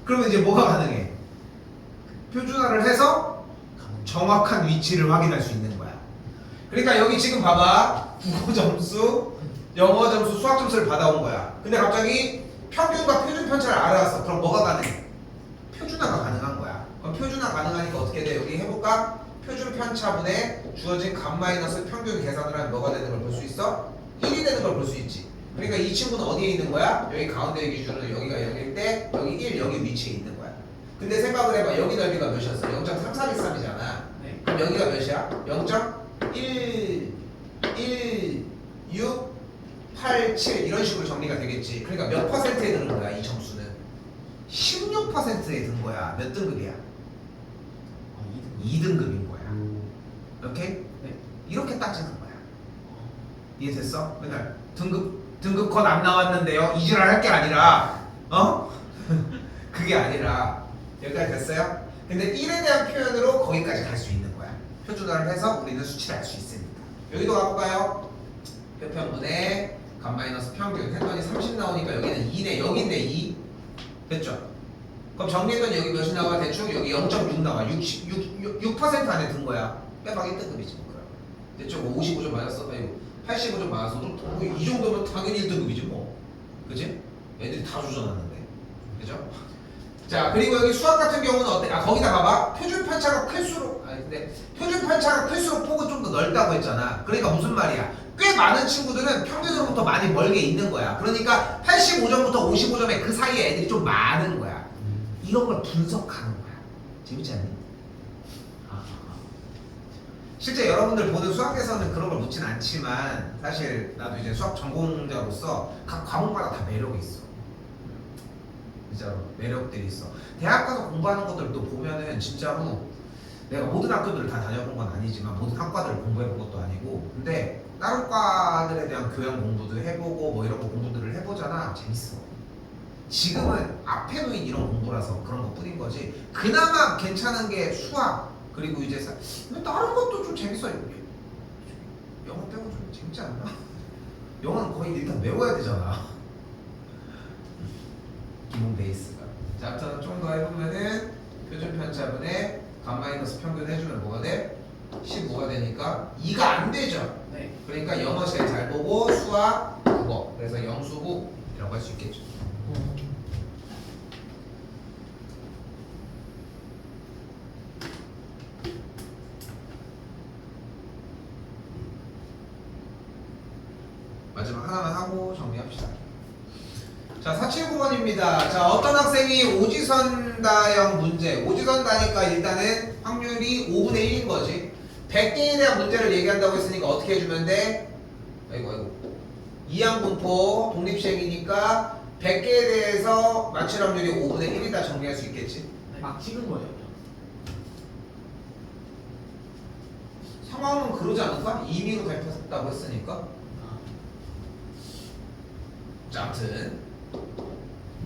그러면 이제 뭐가 가능해? 표준화를 해서 정확한 위치를 확인할 수 있는 거야. 그러니까 여기 지금 봐봐. 국어 점수 영어 점수, 수학 점수를 받아온 거야. 근데 갑자기 평균과 표준 편차를 알아왔어. 그럼 뭐가 가능해? 표준화가 가능한 거야. 그럼 표준화 가능하니까 어떻게 돼? 여기 해볼까? 표준 편차분의 주어진 값 마이너스 평균 계산을 하면 뭐가 되는 걸 볼 수 있어? 1이 되는 걸 볼 수 있지. 그러니까 이 친구는 어디에 있는 거야? 여기 가운데 기준으로 여기가 0일 때 여기 1, 여기 위치에 있는 거야. 근데 생각을 해봐. 여기 넓이가 몇이었어? 0.3323이잖아. 네. 그럼 여기가 몇이야? 0.11687 이런 식으로 정리가 되겠지. 그러니까 몇 퍼센트에 드는 거야? 이 점수는 16%에 든 거야. 몇 등급이야? 아 2등급인 거야. 오케이? 네. 이렇게 따지는 거야. 이해됐어? 맨날 등급컷 안 나왔는데요. 이지랄 할 게 아니라 그게 아니라 여기까지 됐어요? 근데 1에 대한 표현으로 거기까지 갈 수 있는 거야. 표준화를 해서 우리는 수치를 알 수 있으니까. 여기도 가볼까요? 표평분의 값 마이너스 평균 했더니 30 나오니까 여기는 2네. 여기인데 2 됐죠? 그럼 정리했더니 여기 몇이 나와? 대충 여기 0.6 나와. 6% 안에 든 거야. 빼박 1등급이지 뭐. 그럼 됐죠? 55점 맞았어. 아이고 85점 맞았어도 이 정도면 당연히 1등급이지 뭐. 그지? 애들이 다 조져놨는데. 그죠? 자, 그리고 여기 수학 같은 경우는 어때? 아, 거기다 봐봐. 표준 편차가 클수록, 아니 근데 표준 편차가 클수록 폭은 좀 더 넓다고 했잖아. 그러니까 무슨 말이야? 꽤 많은 친구들은 평균으로부터 많이 멀게 있는 거야. 그러니까 85점부터 55점의 그 사이에 애들이 좀 많은 거야. 이런 걸 분석하는 거야. 재밌지 않니? 실제 여러분들 보는 수학에서는 그런 걸 묻진 않지만 사실 나도 이제 수학 전공자로서 각 과목마다 다 매력이 있어. 진짜로 매력들이 있어. 대학 가서 공부하는 것들도 보면은 진짜로 내가 모든 학교들을 다 다녀본 건 아니지만 모든 학과들을 공부해본 것도 아니고 근데 다른 과들에 대한 교양 공부도 해보고 뭐 이런 거 공부들을 해보잖아. 재밌어. 지금은 앞에 놓인 이런 공부라서 그런 것 뿐인 거지. 그나마 괜찮은 게 수학 그리고 이제 근데 다른 것도 좀 재밌어요. 영어 빼고 좀 재밌지 않나? 영어는 거의 일단 외워야 되잖아. 기본 베이스가. 자, 아무튼 좀 더 해보면은 표준 편차분의 값 마이너스 평균 해주면 뭐가 돼? 15가 되니까 2가 안 되죠. 네. 그러니까 영어 제일 잘 보고 수학, 국어. 그래서 영수국이라고 할 수 있겠죠. 마지막 하나만 하고 정리합시다. 자, 479번입니다. 자, 어떤 학생이 오지선다형 문제, 오지선다니까 일단은 확률이 5분의 1인 거지. 100개에 대한 문제를 얘기한다고 했으니까 어떻게 해주면 돼? 아이고. 이항분포 독립시행이니까 100개에 대해서 맞출 확률이 5분의 1이다 정리할 수 있겠지. 네. 막 찍은 거예요. 상황은 그러지 않을까? 임의로 발표했다고 했으니까. 자, 아무튼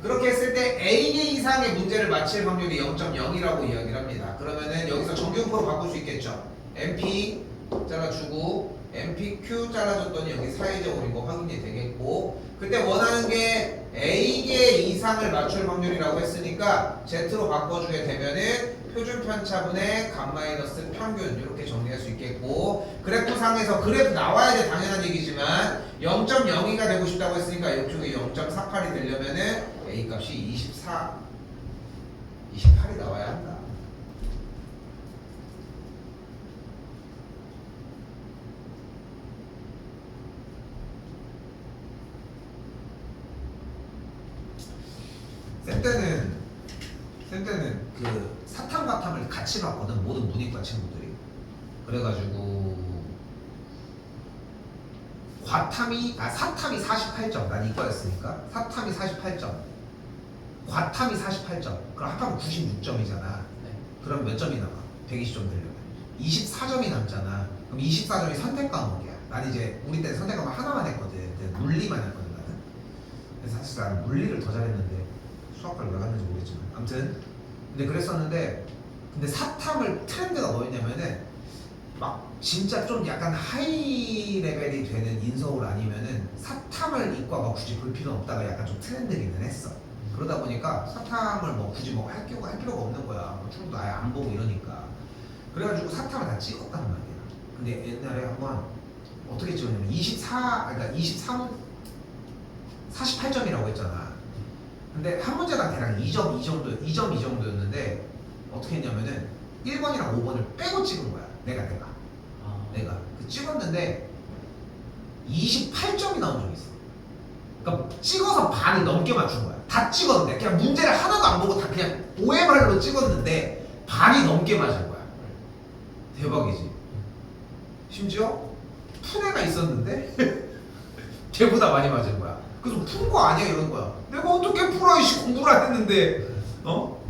그렇게 했을 때 A개 이상의 문제를 맞힐 확률이 0.0이라고 이야기를 합니다. 그러면은 여기서 정규분포로 바꿀 수 있겠죠. MP 잘라주고 MPQ 잘라줬더니 여기 사회적으로 이거 확인이 되겠고 그때 원하는 게 A개 이상을 맞출 확률이라고 했으니까 Z로 바꿔주게 되면은 표준 편차분의 값 마이너스 평균 이렇게 정리할 수 있겠고 그래프상에서 그래프 나와야 돼 당연한 얘기지만 0.02가 되고 싶다고 했으니까 이쪽에 0.48이 되려면은 A 값이 28이 나와야 한다. 쌤 때는 그 사탐 과탐을 같이 봤거든 모든 문이과 친구들이. 그래가지고 사탐이 48점 난 이과였으니까 사탐이 48점 과탐이 48점 그럼 합하면 96점이잖아. 네. 그럼 몇 점이 남아? 120점 되려면 24점이 남잖아. 그럼 24점이 선택 과목이야. 난 이제 우리 때는 선택 과목 하나만 했거든. 물리만 했거든 나는. 그래서 사실 난 물리를 더 잘했는데 수학과를 왜 갔는지 모르겠지만 아무튼 근데 그랬었는데 근데 사탐을 트렌드가 뭐였냐면은 막 진짜 좀 약간 하이 레벨이 되는 인서울 아니면은 사탐을 이과가 굳이 볼 필요는 없다가 약간 좀 트렌드기는 했어. 그러다 보니까 사탐을 뭐 굳이 뭐 할 필요가 없는 거야. 뭐 출구도 아예 안 보고 이러니까. 그래가지고 사탐을 다 찍었단 말이야. 근데 옛날에 한번 어떻게 찍었냐면 48점이라고 했잖아. 근데 한 문제당 대략 2점 이 정도였는데 어떻게 했냐면은 1번이랑 5번을 빼고 찍은 거야. 내가 그 찍었는데 28점이 나온 적이 있어. 그러니까 찍어서 반을 넘게 맞춘 거야. 다 찍었는데 그냥 문제를 하나도 안 보고 다 그냥 OMR로 찍었는데 반이 넘게 맞은 거야. 대박이지. 심지어 푼 애가 있었는데 걔보다 많이 맞은 거야. 그래서 푼 거 아니야 이런 거야. 내가 어떻게 풀어 이씨 공부를 안 했는데 어?